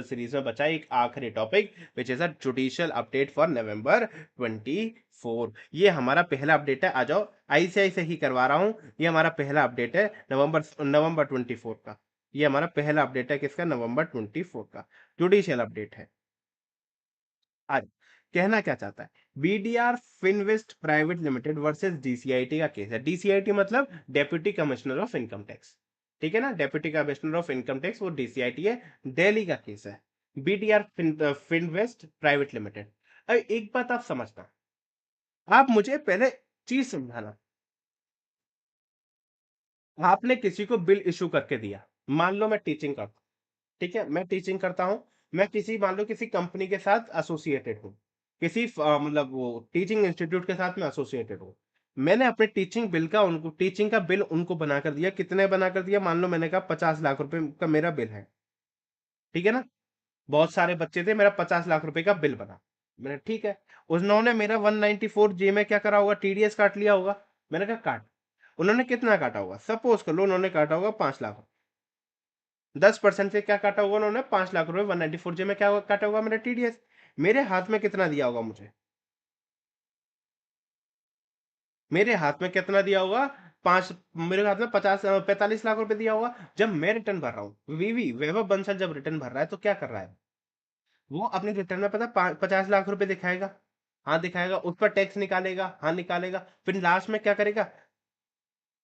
Series में बचा एक आखिरी topic which is a judicial update for नवंबर 24। ये हमारा पहला अपडेट है। आ जाओ, आईसीआई से ही करवा रहा हूं। ये हमारा पहला अपडेट है नवंबर 24 का। ये हमारा पहला अपडेट है किसका? नवंबर 24 का जुडिशियल अपडेट है। आज कहना क्या चाहता है? BDR Finvest private limited versus DCIT का केस है। डीसीआईटी मतलब deputy commissioner of income tax, ठीक है ना? Deputy commissioner of income tax वो डीसीआईटी है। दिल्ली का केस है। BDR Finvest private limited. अब एक बात आप समझना, आप मुझे पहले चीज समझाना। आपने किसी को बिल इशू करके दिया, मान लो मैं टीचिंग करता हूं, ठीक है, मैं टीचिंग करता हूं। मैं किसी, मान लो किसी कंपनी के साथ एसोसिएटेड हूं, किसी मतलब वो टीचिंग इंस्टीट्यूट के साथ मैं एसोसिएटेड हूं। मैंने अपने टीचिंग का बिल उनको बनाकर दिया। कितने बनाकर दिया? मान लो मैंने कहा 50 लाख रुपए का मेरा बिल है, ठीक है ना? बहुत सारे बच्चे थे, मेरा 50 लाख रुपए का बिल बना। मैंने ठीक है। उन्होंने मेरा 194 जे में क्या करा होगा? टीडीएस काट लिया होगा। मैंने कहा काट। उन्होंने कितना काटा होगा? सपोज कर लो उन्होंने काटा होगा 5 लाख। 10% से क्या काटा होगा उन्होंने? 5 लाख रुपए। 194 जे में क्या काटा होगा मेरा? टीडीएस। मेरे हाथ में कितना दिया होगा मुझे? मेरे हाथ में कितना दिया होगा? पांच। मेरे हाथ में 45 लाख रुपए दिया होगा। जब मैं रिटर्न भर रहा हूँ, वीवी वैभव बंसल जब रिटर्न भर रहा है तो क्या कर रहा है? वो अपने रिटर्न में पता 50 लाख रुपए दिखाएगा। हाँ दिखाएगा। उस पर टैक्स निकालेगा, हाँ निकालेगा। फिर लास्ट में क्या करेगा?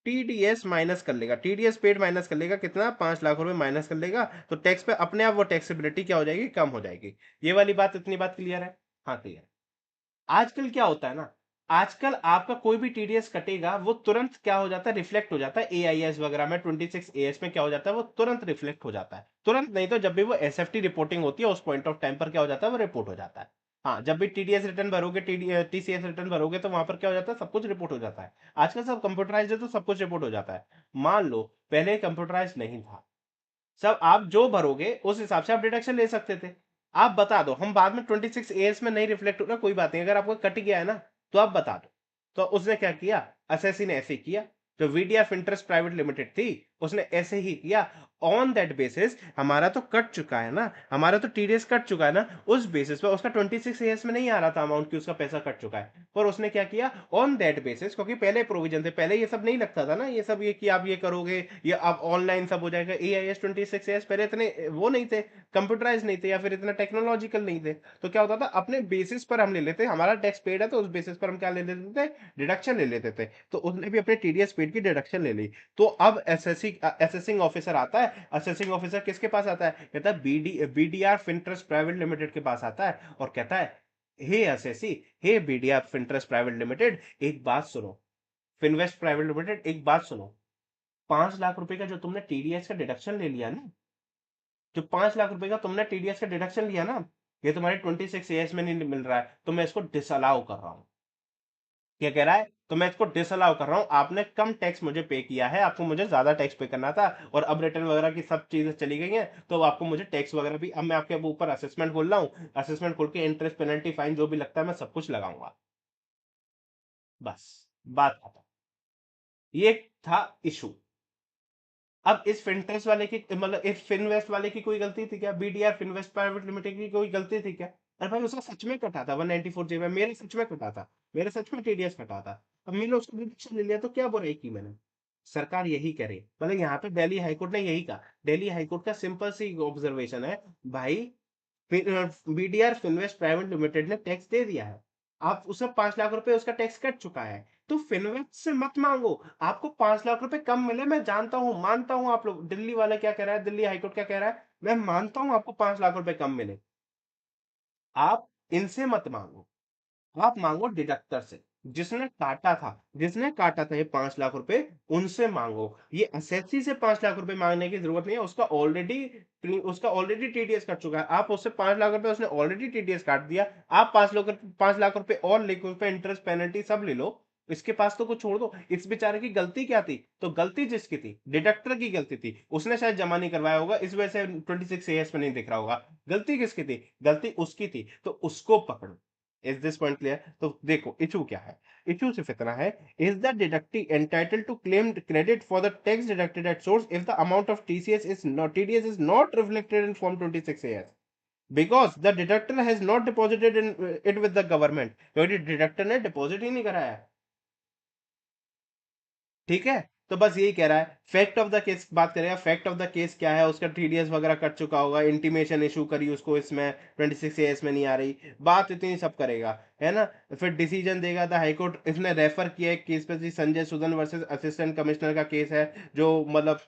टीडीएस माइनस कर लेगा। टीडीएस पेड माइनस कर लेगा। कितना? 5 लाख रुपए माइनस कर लेगा। तो टैक्स पे अपने आप वो टैक्सेबिलिटी क्या हो जाएगी? कम हो जाएगी। ये वाली बात, इतनी बात क्लियर है? हाँ क्लियर। आजकल क्या होता है ना, आजकल आपका कोई भी टीडीएस कटेगा वो तुरंत क्या हो जाता है? रिफ्लेक्ट हो जाता है एआईएस वगैरह में। 26 एएस में क्या हो जाता है? वो तुरंत रिफ्लेक्ट हो जाता है। तुरंत नहीं तो जब भी वो एसएफटी रिपोर्टिंग होती है उस पॉइंट ऑफ टाइम पर क्या हो जाता है? वो रिपोर्ट हो जाता है। हाँ, जब भी टीडीएस रिटर्न भरोगे, टीसीएस रिटर्न भरोगे तो वहां पर क्या हो जाता है? सब कुछ रिपोर्ट हो जाता है। आजकल सब कंप्यूटराइज है तो सब कुछ रिपोर्ट हो जाता है। मान लो पहले कंप्यूटराइज नहीं था, सब आप जो भरोगे उस हिसाब से आप डिडक्शन ले सकते थे। आप बता दो, हम बाद में 26 एएस में नहीं रिफ्लेक्ट होगा, कोई बात नहीं। अगर आपको कट गया है ना तो आप बता दो। तो उसने क्या किया? एसएससी ने ऐसे किया। जो वीडीआर इंटरेस्ट प्राइवेट लिमिटेड थी उसने ऐसे ही किया। ऑन दैट बेसिस हमारा तो कट चुका है ना, हमारा तो टीडीएस कट चुका है ना। उस बेसिस पे उसका 26 एएस में नहीं आ रहा था अमाउंट की, उसका पैसा कट चुका है। पर उसने क्या किया? ऑन दैट बेसिस, क्योंकि पहले प्रोविजन थे, पहले ये सब नहीं लगता था ना, ये सब ये कि आप ये करोगे, ये अब ऑनलाइन सब हो जाएगा। एआईएस 26 एएस पहले इतने वो नहीं थे, कंप्यूटराइज नहीं थे या फिर इतना टेक्नोलॉजिकल नहीं थे। तो क्या होता था? अपने बेसिस पर हम ले लेते, हमारा टैक्स पेड है तो उस बेसिस पर हम क्या ले लेते थे? डिडक्शन ले लेते थे। तो उसने भी अपने टीडीएस पेड की डिडक्शन ले ली। तो अब असेसिंग ऑफिसर आता है। असेसिंग ऑफिसर किसके पास आता है? कहता है बीडीआर फिनट्रस्ट प्राइवेट लिमिटेड के पास आता है और कहता है, हे एसएससी, हे बीडीआर फिनट्रस्ट प्राइवेट लिमिटेड, एक बात सुनो। फिनवेस्ट प्राइवेट लिमिटेड, एक बात सुनो। 5 लाख रुपए का जो तुमने टीडीएस का डिडक्शन ले लिया ना, जो 5 लाख रुपए का तुमने टीडीएस का डिडक्शन लिया ना, ये तुम्हारे 26 एएस में नहीं मिल रहा है, तो मैं इसको डिसअलाउ कर रहा हूं। क्या कह रहा है? तो मैं इसको डिसअलाउ कर रहा हूं। आपने कम टैक्स मुझे पे किया है, आपको मुझे ज्यादा टैक्स पे करना था, और अब रिटर्न वगैरह की सब चीजें चली गई हैं, तो अब आपको मुझे टैक्स वगैरह भी, अब मैं आपके ऊपर असेसमेंट खोल रहा हूँ। असेसमेंट खोल के इंटरेस्ट, पेनल्टी, फाइन जो भी लगता है मैं सब कुछ लगाऊंगा। बस, बात खत्म। ये था इशू। अब इस फिनटेक्स वाले की, मतलब इस फिनवेस्ट वाले की कोई गलती थी क्या? बीडीआर फिनवेस्ट प्राइवेट लिमिटेड की कोई गलती थी क्या? अरे भाई उसका सच में कटा था 194 जे में, मेरे सच में कटा था, मेरे सच में टीडीएस कटा था। अब मैंने उसका डिडक्शन ले लिया तो क्या बुराई की मैंने? सरकार यही करे, मतलब यहाँ पे दिल्ली हाईकोर्ट ने यही कहा। दिल्ली हाईकोर्ट का सिंपल सी ऑब्जर्वेशन है, भाई बीडीआर फिनवेस्ट प्राइवेट लिमिटेड ने टैक्स दे दिया है, आप उसे 5 लाख रुपए उसका टैक्स कट चुका है, तो फिनवेस्ट से मत मांगो। आपको 5 लाख रुपए कम मिले, मैं जानता हूं, मानता हूं। आप लोग, दिल्ली वाला क्या कह रहा है, दिल्ली हाईकोर्ट क्या कह रहा है, मैं मानता हूं आपको 5 लाख रुपए कम मिले, आप इनसे मत मांगो, आप मांगो डिडक्टर से। जिसने काटा था ये 5 लाख रुपए, उनसे मांगो। ये एसएससी से 5 लाख रुपए मांगने की जरूरत नहीं है, उसका ऑलरेडी टीडीएस कट चुका है। आप उससे 5 लाख रुपए, उसने ऑलरेडी टीडीएस काट दिया। आप 5 लाख रुपए और लेके उस पर इंटरेस्ट, पेनल्टी सब ले लो। इसके पास तो कुछ छोड़ दो। इस बेचारे की गलती क्या थी? तो गलती जिसकी थी, डिडक्टर की गलती थी। उसने शायद जमा नहीं करवाया होगा, इस वजह से 26 एएस में नहीं दिख रहा होगा। गलती किसकी थी? गलती उसकी थी, तो उसको पकड़ो। Is this point clear? तो देखो इशू क्या है। इशू सिर्फ इतना है, is the deductee entitled to claim credit for the tax deducted at source if the amount of TCS is not, TDS is not reflected in form 26 AS. Because the deductor has not deposited in it with the government, क्योंकि deductor ने deposit ही नहीं कराया है। ठीक है, तो बस यही कह रहा है। फैक्ट ऑफ द केस बात करेगा, फैक्ट ऑफ द केस क्या है, उसका टीडीएस वगैरह कट चुका होगा, इंटीमेशन इशू करी उसको, इसमें 26 में नहीं आ रही बात, इतनी सब करेगा, है ना। फिर डिसीजन देगा द हाई कोर्ट, इसने रेफर किया एक केस पे जी, Sanjay Sudan versus assistant commissioner का केस है, जो मतलब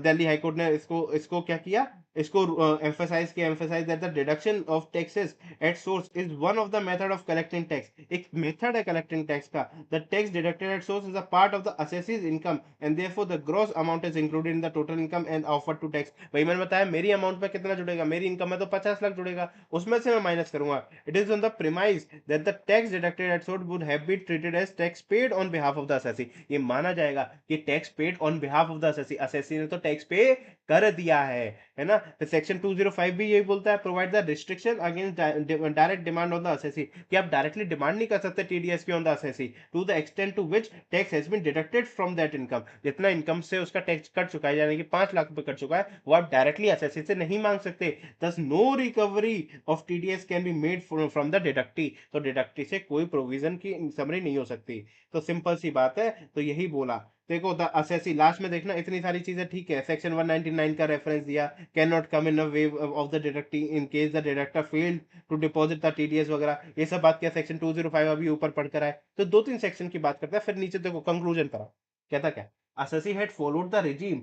दिल्ली हाई कोर्ट ने इसको इसको क्या किया, इसको एम्फेसाइज किया, emphasize that the deduction of taxes at source is one of the method of collecting tax, एक मेथड है कलेक्टिंग टैक्स का। The tax deducted at source is a part of the assessee's income and therefore the gross amount is included in the total income and offered to tax. वही मैंने बताया, मेरी amount में कितना जुड़ेगा, मेरी इनकम में तो 50 लाख जुड़ेगा, उसमें से मैं माइनस करूंगा। It is on the premise that the tax deducted at source would have been treated as tax paid on behalf of the assessee. ये माना जाएगा कि tax paid on behalf of the assessee, assessee ने तो tax पे कर दिया है ना। तो सेक्शन 205 भी यही बोलता है, provide the restriction against direct demand on the assessee, कि आप डायरेक्टली डिमांड नहीं कर सकते टीडीएस की on the assessee to the extent to which tax has been deducted from that income. जितना इनकम से उसका टैक्स कट चुका है, यानी कि 5 लाख रुपए कट चुका है, वो आप डायरेक्टली असेसी से नहीं मांग सकते। Thus no recovery of TDS can be made from the deductee, तो डिडक्टी से कोई प्रोविजन की समरी नहीं हो सकती। तो सिंपल सी बात है, तो यही बोला। देखो द असेसी लास्ट में देखना, इतनी सारी चीजें ठीक है, सेक्शन 199 का रेफरेंस दिया, can not come in a way of the deductee in case the deductor failed to deposit the TDS वगैरह, ये सब बात किया। सेक्शन 205 अभी ऊपर पढ़कर आए, तो दो तीन सेक्शन की बात करता है, फिर नीचे देखो कंक्लूजन पर कहता क्या, assessee had followed the regime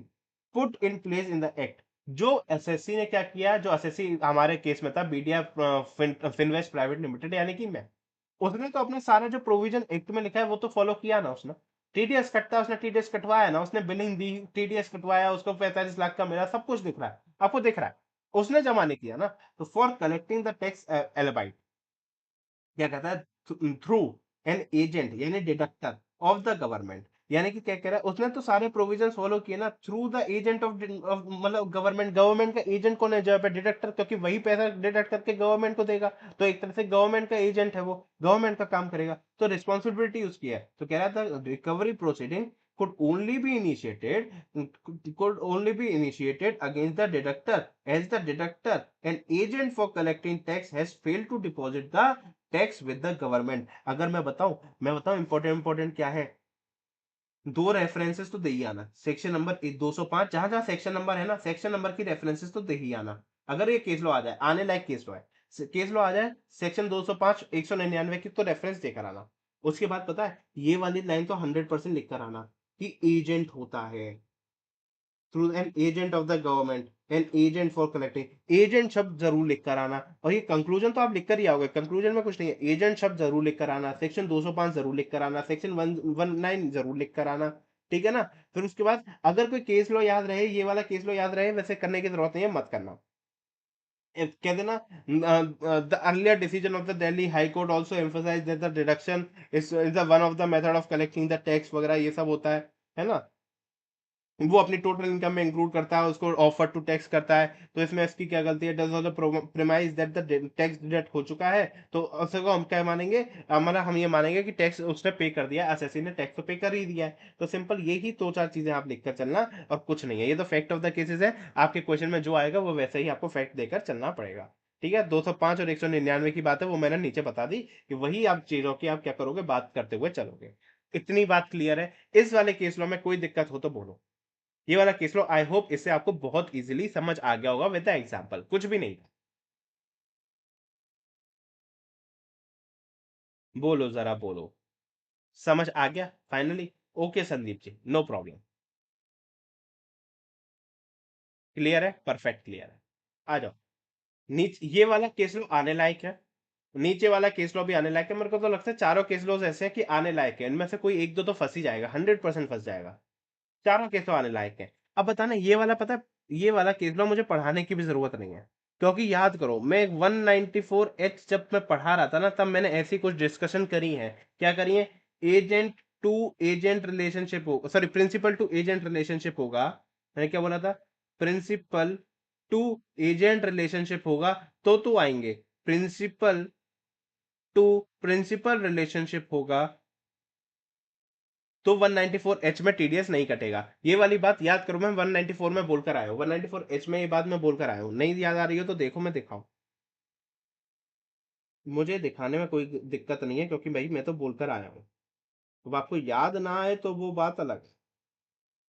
put in place in the act. जो एसएससी ने क्या किया, जो एसएससी हमारे केस में था, बीडीआ फिनवेस्ट प्राइवेट लिमिटेड यानी कि मैं, उसने तो अपने सारे जो प्रोविजन एक्ट में लिखा है वो तो फॉलो किया ना उसने। टीडीएस कटता है, उसने टीडीएस कटवाया ना, उसने बिलिंग दी, टीडीएस कटवाया, उसको 45 लाख का मिला, सब कुछ दिख रहा है, आपको दिख रहा है, उसने जमा नहीं किया ना। तो फॉर कलेक्टिंग द टैक्स एलिबाइट, क्या कहता है, थ्रू एन एजेंट यानी डिडक्टर ऑफ द गवर्नमेंट, यानी कि क्या कह रहा है, उसने तो सारे प्रोविजन फॉलो किए ना, थ्रू द एजेंट ऑफ मतलब गवर्नमेंट, गवर्नमेंट का एजेंट कौन है जहाँ पे, डिडक्टर, क्योंकि वही पैसा डिडक्ट करके गवर्नमेंट को देगा, तो एक तरह से गवर्नमेंट का एजेंट है वो, गवर्नमेंट का काम करेगा, तो रिस्पॉन्सिबिलिटी उसकी है। तो कह रहा था recovery proceeding could only be initiated could only be initiated against the deductor as the deductor an agent for collecting tax has failed to deposit the tax with the government. अगर मैं बताऊं important important क्या है, दो references तो दे ही आना, section number 205, जहां जहां सेक्शन नंबर है ना, सेक्शन नंबर की रेफरेंसेस तो दे ही आना। अगर ये केस लो आ जाए, आने लायक केस लो है, केस लो आ जाए, सेक्शन 205 199 की तो रेफरेंस देकर आना। उसके बाद पता है, ये वाली लाइन तो 100% लिख कर आना कि एजेंट होता है, through an agent of the government, an agent for collecting, agent शब्द जरूर लिख कर आना। और ये कंक्लूजन तो आप लिख कर ही आओगे, कंक्लूजन में कुछ नहीं है, एजेंट शब्द जरूर लिख कर आना, सेक्शन 205 जरूर लिख कर आना, सेक्शन 119 जरूर लिख कर आना। ठीक है ना। फिर उसके बाद अगर कोई केस लो याद रहे, ये वाला केस लो याद रहे, वैसे करने की जरूरत नहीं है, मत करना। कह देना the earlier decision of the Delhi high court also emphasize that the deduction is the one of the method of collecting the tax वगैरह, ये सब होता है ना। वो अपनी टोटल इनकम में इंक्लूड करता है, उसको ऑफर टू टैक्स करता है। तो इसमें इसकी क्या गलती है, does of the premise that the tax deduct हो चुका है, तो उसको हम क्या मानेंगे, हमारा हम ये मानेंगे कि टैक्स उसने पे कर दिया, एसएससी ने टैक्स तो पे कर ही दिया है। तो सिंपल यही दो चार चीजें आप लिखकर चलना, और कुछ नहीं है, ये तो फैक्ट ऑफ द केसेस है, आपके क्वेश्चन में जो आएगा वो वैसे ही आपको फैक्ट देकर चलना पड़ेगा। ठीक है, 205 और 199 की बात है, वो मैंने नीचे बता दी, कि वही आप चीजों की आप क्या करोगे, बात करते हुए चलोगे। इतनी बात क्लियर है। इस वाले केस लो में कोई दिक्कत हो तो बोलो। ये वाला केस लो, आई होप इससे आपको बहुत इजीली समझ आ गया होगा, विद द एग्जांपल, कुछ भी नहीं था। बोलो जरा बोलो, समझ आ गया finally. Okay Sandeep ji, no problem. Clear है, परफेक्ट क्लियर है। आ जाओ, नीचे ये वाला केस लो आने लायक है, नीचे वाला केस लो भी आने लायक है, मेरे को तो लगता है चारों केस लो ऐसे हैं कि आने लायक है, इनमें से कोई एक दो तो फंस ही जाएगा, 100% फंस जाएगा। चारों केस लो आने लायक है। अब बताना, ये वाला पता है, ये वाला केस लो मुझे पढ़ाने की भी जरूरत नहीं है, क्योंकि याद करो, मैं 194H जब मैं पढ़ा रहा था ना, तब मैंने ऐसी कुछ डिस्कशन करी है। क्या करी है, एजेंट टू एजेंट रिलेशनशिप हो, sorry principal to agent relationship होगा, मैंने क्या बोला था, प्रिंसिपल टू एजेंट रिलेशनशिप होगा, तो आएंगे, प्रिंसिपल टू प्रिंसिपल रिलेशनशिप होगा, तो 194H में टीडीएस नहीं कटेगा। ये वाली बात याद करो, मैं 194 में बोलकर आया हूँ, 194H में ये बात मैं बोलकर आया हूँ, नहीं याद आ रही हो तो देखो, मैं दिखाऊं। मुझे दिखाने में कोई दिक्कत नहीं है, क्योंकि भाई मैं तो बोलकर आया हूँ। अब आपको याद ना आए तो वो बात अलग है।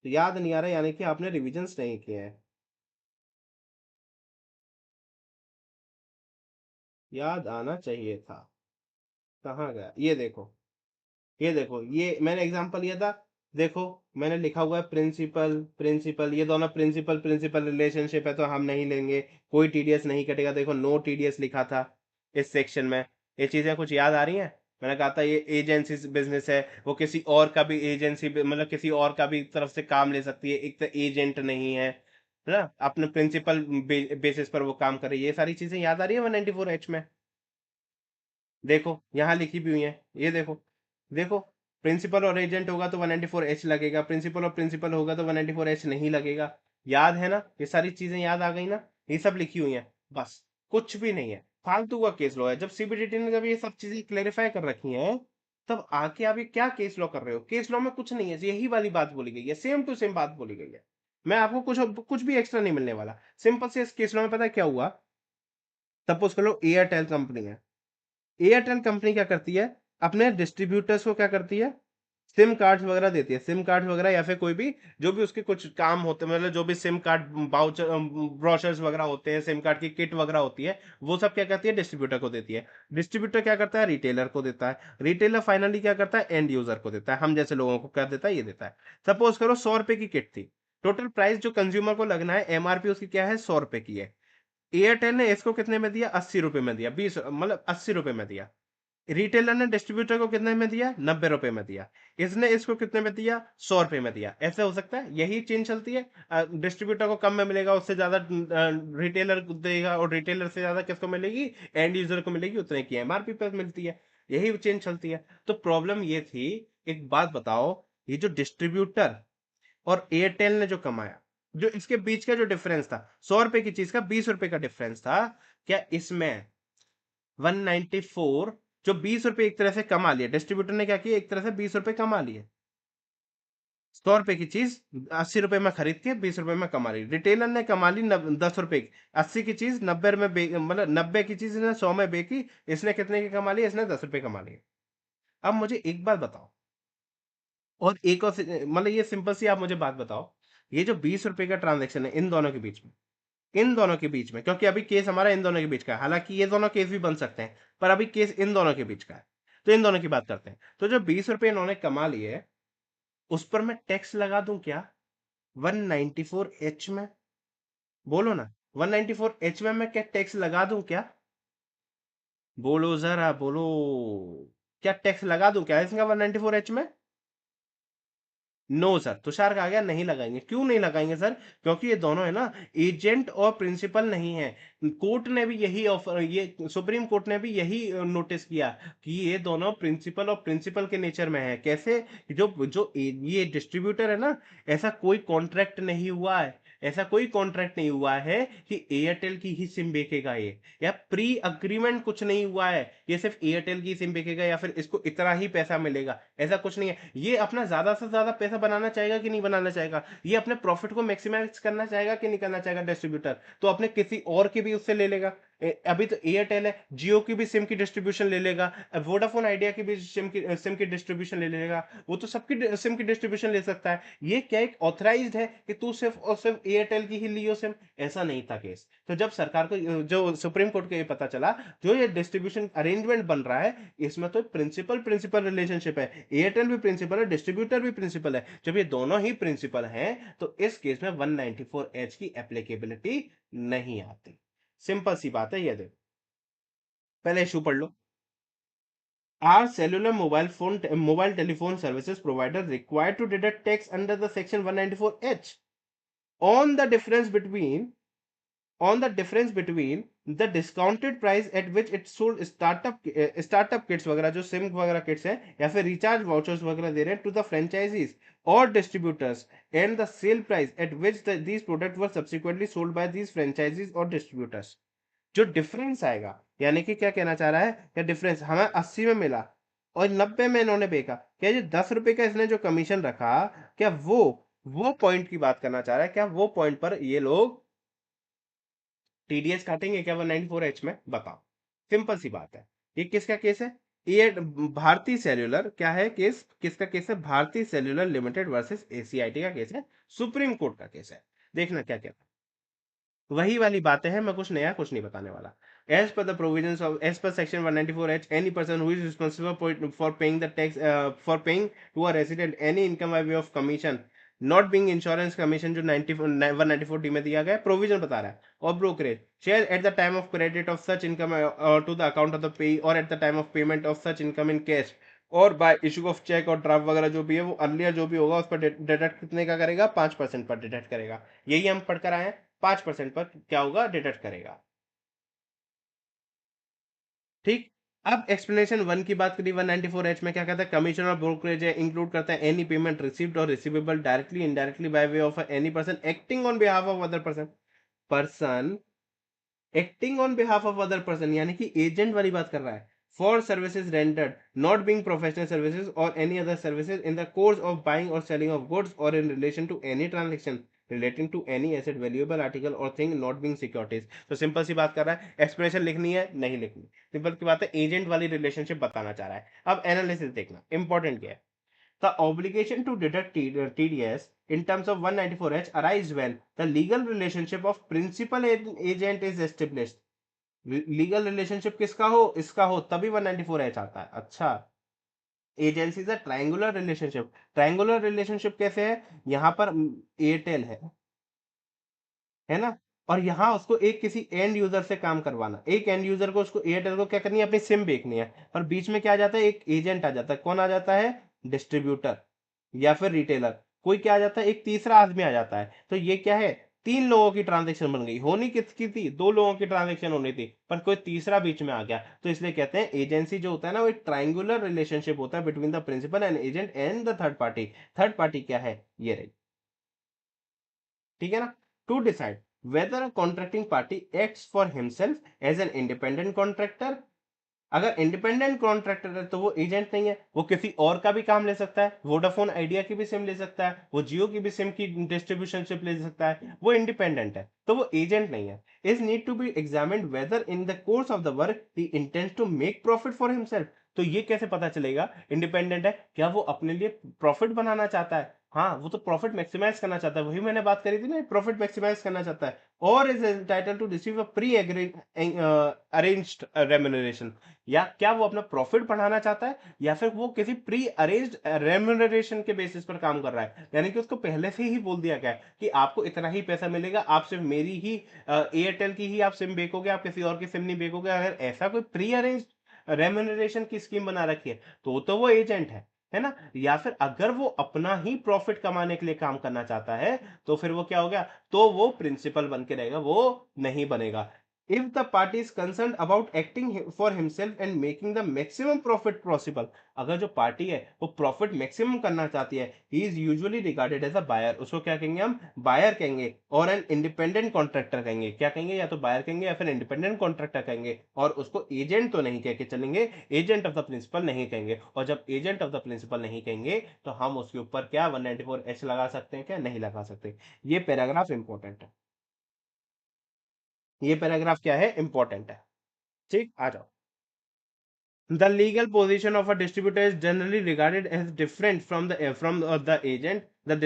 तो याद नहीं आ रहा यानी कि आपने रिविजन्स नहीं किए हैं। याद आना चाहिए था। कहाँ गया? ये देखो, ये मैंने एग्जांपल लिया था। देखो, मैंने लिखा हुआ है प्रिंसिपल प्रिंसिपल, ये दोनों प्रिंसिपल प्रिंसिपल रिलेशनशिप है तो हम नहीं लेंगे। कोई टीडीएस नहीं कटेगा, देखो नो टीडीएस लिखा था इस सेक्शन में। ये चीजें कुछ याद आ रही हैं? मैंने कहा था ये एजेंसी बिजनेस है, वो किसी और का भी एजेंसी मतलब किसी और का भी तरफ से काम ले सकती है, एक तो एजेंट नहीं है ना, अपने प्रिंसिपल बेसिस पर वो काम करे। ये सारी चीजें याद आ रही है 194H में? देखो यहाँ लिखी भी हुई है, ये देखो। देखो, प्रिंसिपल और एजेंट होगा तो 194H लगेगा, प्रिंसिपल और प्रिंसिपल होगा तो 194H नहीं लगेगा। याद है ना? ये सारी चीजें याद आ गई ना? ये सब लिखी हुई है, बस। कुछ भी नहीं है, फालतू का केस लॉ है। जब सीबीडीटी ने जब ये सब चीजें क्लेरिफाई कर रखी हैं, तब आके आप ये क्या केस लॉ कर रहे हो? केस लॉ में कुछ नहीं है, यही वाली बात बोली गई है, सेम टू सेम बात बोली गई है। मैं आपको कुछ कुछ भी एक्स्ट्रा नहीं मिलने वाला। सिंपल से इस केस लॉ में पता है क्या हुआ? सपोज कर लो एयरटेल कंपनी है। एयरटेल कंपनी क्या करती है? अपने डिस्ट्रीब्यूटर्स को क्या करती है? सिम कार्ड्स वगैरह देती है, सिम कार्ड्स वगैरह या फिर कोई भी जो भी उसके कुछ काम होते हैं, मतलब जो भी सिम कार्ड बाउचर ब्रोशर्स वगैरह होते हैं, सिम कार्ड की किट वगैरह होती है, वो सब क्या करती है? डिस्ट्रीब्यूटर को देती है। डिस्ट्रीब्यूटर क्या करता है? रिटेलर को देता है। रिटेलर फाइनली क्या करता है? एंड यूजर को देता है, हम जैसे लोगों को क्या देता है? ये देता है। सपोज करो 100 रुपए की किट थी। टोटल प्राइस जो कंज्यूमर को लगना है, एमआरपी उसकी क्या है? 100 रुपए की है। एयरटेल ने इसको कितने में दिया? 80 रुपए में दिया, 20 मतलब 80 रुपए में दिया। रिटेलर ने डिस्ट्रीब्यूटर को कितने में दिया? 90 रुपए में दिया। इसने इसको कितने में दिया? 100 रुपए में दिया। ऐसे हो सकता है? यही चेंज चलती है। डिस्ट्रीब्यूटर को कम में मिलेगा, उससे ज्यादा रिटेलर को देगा, और रिटेलर से ज्यादा किसको मिलेगी? एंड यूजर को मिलेगी, उतने की एमआरपी पर मिलती है। यही चेंज चलती है। तो प्रॉब्लम ये थी, एक बात बताओ, ये जो डिस्ट्रीब्यूटर और एयरटेल ने जो कमाया, जो इसके बीच का जो डिफरेंस था, 100 रुपए की चीज का 20 रुपए का डिफरेंस था, क्या इसमें 194, जो 20 रुपए एक तरह से कमा लिए, डिस्ट्रीब्यूटर ने क्या किया? एक तरह से 20 रुपए कमा लिए। 100 रुपए की चीज 80 रुपए में खरीद के 20 रुपए में कमा ली। रिटेलर ने कमा ली 10 रुपए की। 80 की चीज 90 में मतलब 90 की चीज इसने 100 में बेची। इसने कितने की कमा ली? इसने 10 रुपए कमा लिए। अब मुझे एक बात बताओ, और एक और मतलब ये सिंपल सी आप मुझे बात बताओ, ये जो 20 रुपए का ट्रांजेक्शन है इन दोनों के बीच में, इन दोनों के बीच में, क्योंकि अभी केस हमारा इन दोनों के बीच का है, हालांकि ये दोनों केस भी बन सकते हैं, पर अभी केस इन दोनों के बीच का है। तो इन दोनों की बात करते हैं। तो जो 20 रुपए इन्होंने कमा लिए, उस पर मैं टैक्स लगा दूं क्या? 194H में? बोलो ना। 194H में मैं क्या टैक्स लगा दूं क्या? बोलो जरा, बोलो। क्या टैक्स लगा दूं क्या इसका 194H में? नो सर, तुषार कहा गया नहीं लगाएंगे। क्यों नहीं लगाएंगे सर? क्योंकि ये दोनों है ना, एजेंट और प्रिंसिपल नहीं है। कोर्ट ने भी यही ऑफर, ये सुप्रीम कोर्ट ने भी यही नोटिस किया कि ये दोनों प्रिंसिपल और प्रिंसिपल के नेचर में है। कैसे? जो जो ये डिस्ट्रीब्यूटर है ना, ऐसा कोई कॉन्ट्रैक्ट नहीं हुआ है, ऐसा कोई कॉन्ट्रैक्ट नहीं हुआ है कि एयरटेल की ही सिम बेचेगा ये, या प्री अग्रीमेंट कुछ नहीं हुआ है, ये सिर्फ एयरटेल की सिम बेचेगा या फिर इसको इतना ही पैसा मिलेगा, ऐसा कुछ नहीं है। ये अपना ज्यादा से ज्यादा पैसा बनाना चाहेगा कि नहीं बनाना चाहेगा? ये अपने प्रॉफिट को मैक्सिमाइज करना चाहेगा कि नहीं करना चाहेगा? डिस्ट्रीब्यूटर तो अपने किसी और की भी उससे ले लेगा। अभी तो एयरटेल है, जियो की भी सिम की डिस्ट्रीब्यूशन ले लेगा, वोडाफोन आइडिया की भी सिम की डिस्ट्रीब्यूशन ले लेगा। वो तो सबकी सिम की डिस्ट्रीब्यूशन ले सकता है। ये क्या एक ऑथराइज्ड है कि तू सिर्फ और सिर्फ एयरटेल की ही लियो सिम? ऐसा नहीं था केस। तो जब सरकार को, जो सुप्रीम कोर्ट को ये पता चला, जो ये डिस्ट्रीब्यूशन अरेंजमेंट बन रहा है, इसमें तो प्रिंसिपल प्रिंसिपल रिलेशनशिप है, एयरटेल भी प्रिंसिपल है, डिस्ट्रीब्यूटर भी प्रिंसिपल है। जब ये दोनों ही प्रिंसिपल हैं, तो इस केस में 194H की एप्लीकेबिलिटी नहीं आती। सिंपल सी बात है, ये देखो, पहले इशू पढ़ लो। Are cellular mobile telephone services provider required to deduct tax under the section 194H on the difference between the discounted price at which it sold startup kits वगैरह, जो सिम वगैरह किट्स हैं, या फिर रिचार्ज वाउचर्स वगैरह दे रहे हैं to the franchises और distributors, and the sale price at which these product were subsequently sold by these franchises और डिस्ट्रीब्यूटर्स। जो डिफरेंस आएगा, यानी कि क्या कहना चाह रहा है? क्या डिफरेंस हमें 80 में मिला और 90 में इन्होंने बेचा, क्या जो 10 रुपए का इसने जो कमीशन रखा, क्या वो पॉइंट की बात करना चाह रहा है? क्या वो पॉइंट पर ये लोग टीडीएस काटेंगे क्या 194H में? बताओ। सिंपल सी बात है। ये किसका केस है? ये भारती सेल्युलर क्या है केस, किसका केस है? भारती सेल्युलर लिमिटेड वर्सेस एसीआईटी का केस है, सुप्रीम कोर्ट का केस है। देखना क्या क्या, वही वाली बातें हैं, मैं कुछ नया कुछ नहीं बताने वाला। As per the provisions of, as per section 194H, any person who is responsible for paying the tax, for paying to a resident any income by way of commission, not being insurance commission, जो 194D में दिया गया provision बता रहा है, और brokerage share at the time of credit of such income to the account of the pay, और at the time of payment of such income in cash, और बाय इशू ऑफ चेक और draft वगैरह जो भी है, वो earlier जो भी होगा उस पर डिडक्ट कितने का करेगा? 5% पर डिडक्ट करेगा। यही हम पढ़कर आए हैं, 5% पर क्या होगा? डिडक्ट करेगा। ठीक। अब एक्सप्लेनेशन वन की बात करिए, 194H में क्या कहता है? कमीशन और ब्रोकरेज इंक्लूड करता है any payment received or receivable directly indirectly by way of any person acting on behalf of other person, person acting on behalf of other person, यानी कि एजेंट वाली बात कर रहा है, for services rendered not being professional services or any other services in the course of buying or selling of goods or in relation to any transaction relating to any asset valuable article और thing not being securities. तो simple सी बात कर रहा है, explanation लिखनी है नहीं लिखनी, सिंपल की बात है, एजेंट वाली रिलेशनशिप बताना चाह रहा है। अब एनालिसिस देखना इंपॉर्टेंट क्या है। The obligation to deduct TDS in terms of 194H arise when the legal relationship of principal agent is established। Legal relationship किसका हो? इसका हो, तभी 194H आता है। अच्छा, एजेंसी से ट्रायंगुलर रिलेशनशिप, ट्रायंगुलर रिलेशनशिप कैसे है? यहाँ पर एयरटेल है ना, और यहाँ उसको एक किसी एंड यूजर से काम करवाना, एक एंड यूजर को, उसको एयरटेल को क्या करनी है? अपनी सिम बेचनी है, और बीच में क्या आ जाता है? एक एजेंट आ जाता है। कौन आ जाता है? डिस्ट्रीब्यूटर या फिर रिटेलर, कोई क्या आ जाता है? एक तीसरा आदमी आ जाता है। तो ये क्या है? तीन लोगों की ट्रांजेक्शन बन गई, होनी किसकी थी? दो लोगों की ट्रांजेक्शन होनी थी, पर कोई तीसरा बीच में आ गया, तो इसलिए कहते हैं एजेंसी जो होता है ना, वो एक ट्रायंगुलर रिलेशनशिप होता है between the principal and agent and the third party. Third party क्या है? ये रही। ठीक है ना? To decide whether a contracting party acts for himself as an independent contractor, अगर इंडिपेंडेंट कॉन्ट्रैक्टर है तो वो एजेंट नहीं है, वो किसी और का भी काम ले सकता है, वोडाफोन आइडिया की भी सिम ले सकता है, वो जियो की भी सिम की डिस्ट्रीब्यूशनशिप ले सकता है, वो इंडिपेंडेंट है, तो वो एजेंट नहीं है। Is need to be examined whether in the course of the work he intends to make profit for himself. तो ये कैसे पता चलेगा इंडिपेंडेंट है? क्या वो अपने लिए प्रॉफिट बनाना चाहता है? हाँ, वो तो प्रॉफिट मैक्सिमाइज करना चाहता है, वही मैंने बात करी थी ना, प्रॉफिट मैक्सिमाइज करना चाहता है, और is entitled to receive a pre arranged remuneration, या क्या वो अपना प्रॉफिट बढ़ाना चाहता है, या फिर वो किसी प्री अरेंज्ड रेम्युनरेशन के बेसिस पर काम कर रहा है, यानी कि उसको पहले से ही बोल दिया गया है कि आपको इतना ही पैसा मिलेगा, आप सिर्फ मेरी ही एयरटेल की ही आप सिम बेचोगे, आप किसी और की सिम नहीं बेचोगे। अगर ऐसा कोई प्री अरेंज्ड रेम्युनरेशन की स्कीम बना रखी है तो वो एजेंट है ना? या फिर अगर वो अपना ही प्रॉफिट कमाने के लिए काम करना चाहता है, तो फिर वो क्या हो गया? तो वो प्रिंसिपल बन के रहेगा, वो नहीं बनेगा। If the party is concerned about acting for himself and making the maximum profit possible, अगर जो पार्टी है वो प्रॉफिट मैक्सिमम करना चाहती है, he is usually regarded as a buyer, उसको क्या कहेंगे हम? बायर कहेंगे, और एन इंडिपेंडेंट कॉन्ट्रैक्टर कहेंगे। क्या कहेंगे? या तो बायर कहेंगे या फिर इंडिपेंडेंट कॉन्ट्रैक्टर कहेंगे, और उसको एजेंट तो नहीं कह के चलेंगे, एजेंट ऑफ द प्रिंसिपल नहीं कहेंगे, और जब एजेंट ऑफ द प्रिंसिपल नहीं कहेंगे तो हम उसके ऊपर क्या 194H लगा सकते हैं? क्या नहीं लगा सकते? ये पैराग्राफ इंपॉर्टेंट है, ये पैराग्राफ क्या है? इंपॉर्टेंट है। ठीक, आ जाओ। The legal position of a distributor is generally regarded as different from the agent. The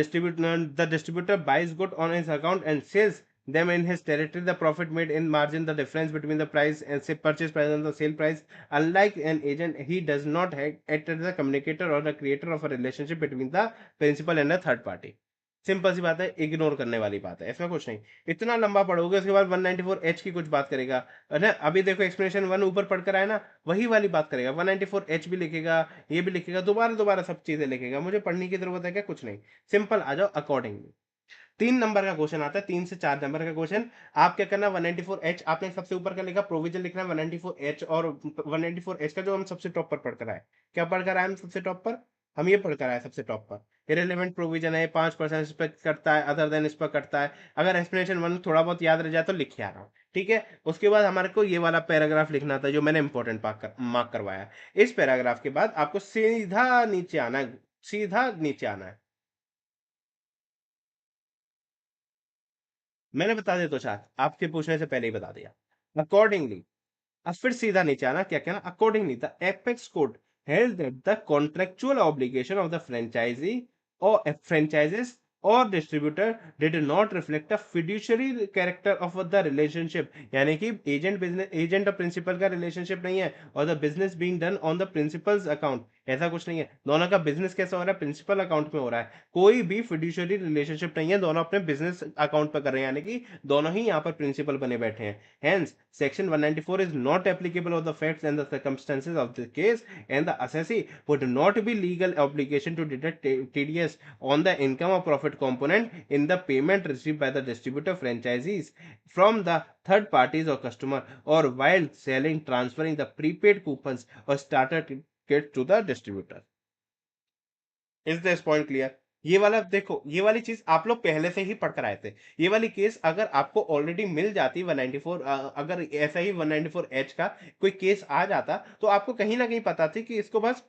distributor buys goods on his account and sells them in his territory. The profit made in margin, the difference between the price and say purchase price and the sale price. Unlike an agent, he does not act as a communicator or the creator of a relationship between the principal and a third party. Simple सी बात है, ignore करने वाली बात है, इसमें कुछ नहीं। इतना लंबा पढ़ोगे उसके बाद 194H की कुछ बात करेगा, है ना? अभी देखो एक्सप्लेनेशन वन ऊपर पढ़कर आए ना, वही वाली बात करेगा, 194H भी लिखेगा, ये भी लिखेगा, दोबारा दोबारा सब चीजें लिखेगा। मुझे पढ़ने की जरूरत है क्या? कुछ नहीं, सिंपल आ जाओ अकॉर्डिंगली। 3 नंबर का क्वेश्चन आता है, 3 से 4 नंबर का क्वेश्चन। आप क्या करना, 194H आपने सबसे ऊपर का लिखा, प्रोविजन लिखना है 194H, और 194H का जो हम सबसे टॉप पर पढ़कर आए, क्या पढ़कर आए हम सबसे टॉप पर? हम ये पढ़कर आए सबसे टॉप पर, इरेलीवेंट प्रोविजन है, 5% इस पर कटता है, अदर देन इस पर कटता है। अगर एक्सप्लेनेशन वन थोड़ा बहुत याद रह जाए तो लिख के आ रहा हूँ, ठीक है? उसके बाद हमारे को ये वाला पैराग्राफ लिखना था जो मैंने इंपॉर्टेंट मार्क करवाया। इस पैराग्राफ के बाद आपको सीधा नीचे आना है, सीधा नीचे आना है। मैंने बता दिया तो चार, आपके पूछने से पहले ही बता दिया। अकॉर्डिंगली अब फिर सीधा नीचे आना, क्या कहना, accordingly the apex court held that the contractual obligation of the franchisee और फ्रेंचाइजेस और distributor did not reflect a fiduciary character of the relationship, यानी कि एजेंट बिजनेस एजेंट और प्रिंसिपल का रिलेशनशिप नहीं है और the business being done on the principal's account, ऐसा कुछ नहीं है। दोनों का बिजनेस कैसा हो रहा है, प्रिंसिपल अकाउंट में हो रहा है, कोई भी फिड्यूशियरी रिलेशनशिप नहीं है, दोनों अपने बिजनेस अकाउंट पर कर रहे हैं, यानी कि दोनों ही यहाँ पर प्रिंसिपल बने बैठे हैं। Hence, Section 194 is not applicable of the facts and the circumstances of the case, and the assessee would not be legal obligation to deduct TDS on the income or profit component in the payment received by the distributor franchisees from the third parties or customer, or while selling, transferring the prepaid coupons or starter tickets to the distributor. Is this point clear? ये वाला देखो, ये वाली चीज आप लोग पहले से ही पढ़ कर आए थे। ये वाली केस अगर आपको ऑलरेडी मिल जाती 194, अगर ऐसा ही 194 एच का कोई केस आ जाता तो आपको कहीं ना कहीं पता थी कि इसको बस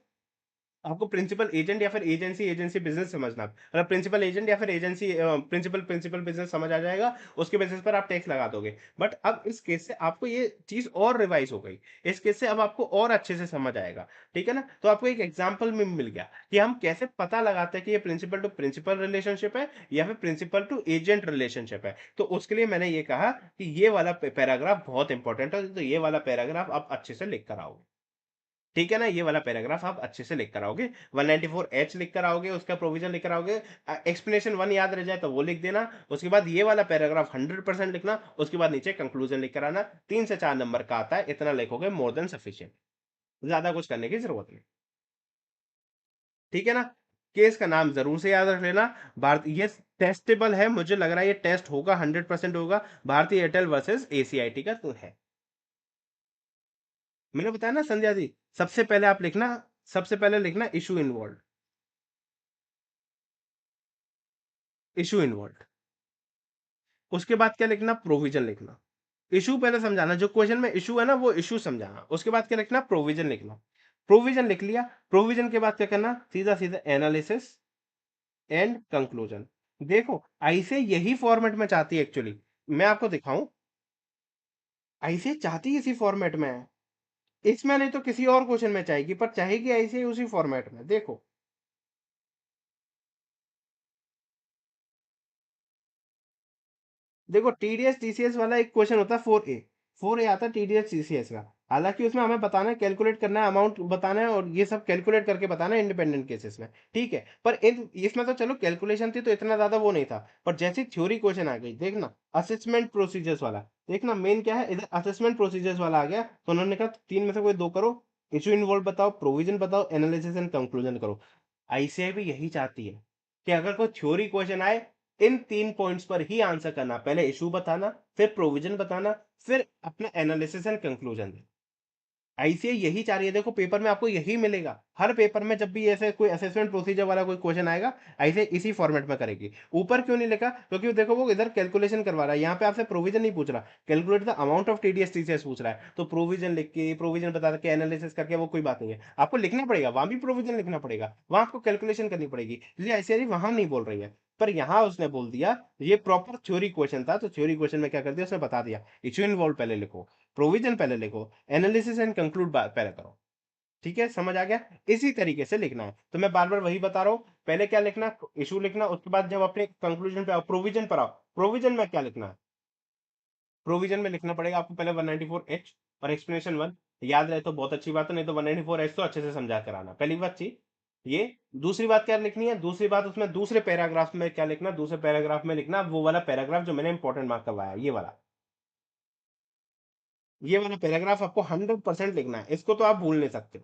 आपको प्रिंसिपल एजेंट या फिर एजेंसी एजेंसी बिजनेस समझना, मतलब प्रिंसिपल एजेंट या फिर एजेंसी प्रिंसिपल प्रिंसिपल बिजनेस समझ आ जाएगा, उसके बेसिस पर आप टैक्स लगा दोगे। बट अब इस केस से आपको ये चीज और रिवाइज हो गई, इस केस से अब आपको और अच्छे से समझ आएगा। ठीक है ना? तो आपको एक एग्जाम्पल में मिल गया कि हम कैसे पता लगाते हैं कि ये प्रिंसिपल टू प्रिंसिपल रिलेशनशिप है या फिर प्रिंसिपल टू एजेंट रिलेशनशिप है। तो उसके लिए मैंने ये कहा कि ये वाला पैराग्राफ बहुत इंपॉर्टेंट है, तो ये वाला पैराग्राफ आप अच्छे से लिख कर आओगे। ठीक है ना? ये वाला पैराग्राफ आप अच्छे से लिख कर आओगे, 194 एच लिख कर आओगे, उसका प्रोविजन लिख कर आओगे। एक्सप्लेनेशन वन याद रह जाए तो वो लिख देना, उसके बाद ये वाला पैराग्राफ 100% लिखना, उसके बाद नीचे कंक्लूजन लिख कर आना। 3 से 4 नंबर का आता है, इतना लिखोगे मोर देन सफिशियंट, ज्यादा कुछ करने की जरूरत नहीं। ठीक है ना? केस का नाम जरूर से याद रख लेना। भारत ये टेस्टेबल है, मुझे लग रहा है ये टेस्ट होगा, 100% होगा। भारतीय एयरटेल वर्सेस एसीआईटी का तो है। मैंने बताया ना संध्या जी, सबसे पहले आप लिखना, सबसे पहले लिखना इशू इन्वॉल्व, इशू इन्वॉल्व। उसके बाद क्या लिखना, प्रोविजन लिखना। इशू पहले समझाना, जो क्वेश्चन में इशू है ना वो इशू समझाना, उसके बाद क्या लिखना, प्रोविजन लिखना। प्रोविजन लिख लिया, प्रोविजन के बाद क्या करना, सीधा सीधा एनालिसिस एंड कंक्लूजन। देखो ऐसे यही फॉर्मेट में चाहती है एक्चुअली, मैं आपको दिखाऊं, ऐसे चाहती इसी फॉर्मेट में है, इसमें नहीं तो किसी और क्वेश्चन में चाहेगी, पर चाहेगी ऐसे ही उसी फॉर्मेट में। देखो देखो टीडीएस टीसीएस वाला एक क्वेश्चन होता है 4A, 4A आता है टीडीएस टीसीएस का। हालांकि उसमें हमें बताना है, कैलकुलेट करना है, अमाउंट बताना है और ये सब कैलकुलेट करके बताना है इंडिपेंडेंट केसेस में। ठीक है, पर इसमें तो चलो कैलकुलेशन थी तो इतना ज्यादा वो नहीं था, पर जैसे थ्योरी क्वेश्चन आ गई, देखना असेसमेंट प्रोसीजर्स वाला, देखना मेन क्या है इधर, असेसमेंट प्रोसीजर्स वाला आ गया तो उन्होंने कहा तीन में से कोई दो करो, इशू इन्वॉल्व बताओ, प्रोविजन बताओ, एनालिसिस एंड कंक्लूजन करो। आईसीआई भी यही चाहती है कि अगर कोई थ्योरी क्वेश्चन आए, इन 3 पॉइंट्स पर ही आंसर करना, पहले इशू बताना, फिर प्रोविजन बताना, फिर अपना एनालिसिस एंड कंक्लूजन देना। आईसीआई यही चाह रही है, देखो पेपर में आपको यही मिलेगा, हर पेपर में जब भी ऐसे कोई असेसमेंट प्रोसीजर वाला कोई क्वेश्चन आएगा, ऐसे इसी फॉर्मेट में करेगी। ऊपर क्यों नहीं लिखा, क्योंकि देखो वो इधर कैलकुलेशन करवा रहा है, यहाँ पे आपसे प्रोविजन नहीं पूछ रहा, calculate the amount of TDS TCS पूछ रहा है, तो प्रोविजन लिख के, प्रोविजन बता के, एनालिसिस करके वो कोई बात नहीं है, आपको लिखना पड़ेगा, वहां भी प्रोविजन लिखना पड़ेगा, वहां आपको कैलकुलेशन करनी पड़ेगी, इसलिए आईसीआई वहां नहीं बोल रही है। पर यहाँ उसने बोल दिया, ये प्रॉपर थ्योरी क्वेश्चन था, तो थ्योरी क्वेश्चन में क्या कर दिया उसने बता दिया, इशू इन्वॉल्व पहले लिखो, प्रोविजन पहले लिखो, एनालिसिस एंड कंक्लूड पहले करो। ठीक है, समझ आ गया? इसी तरीके से लिखना है, तो मैं बार बार वही बता रहा हूं, पहले क्या लिखना, इशू लिखना, उसके बाद जब अपने कंक्लूजन पे आओ, प्रोविजन पर आओ, प्रोविजन में क्या लिखना है, प्रोविजन में लिखना पड़ेगा आपको पहले 194 एच और एक्सप्लेनेशन वन, याद रहे तो बहुत अच्छी बात है, नहीं तो 194 एच तो अच्छे से समझा कर आना, पहली बात चीज ये। दूसरी बात क्या लिखनी है, दूसरी बात उसमें दूसरे पैराग्राफ में क्या लिखना, दूसरे पैराग्राफ में लिखना वो वाला पैराग्राफ जो मैंने इंपॉर्टेंट मार्क करवाया, ये वाला, ये वाला पैराग्राफ आपको 100% लिखना है, इसको तो आप भूल नहीं सकते,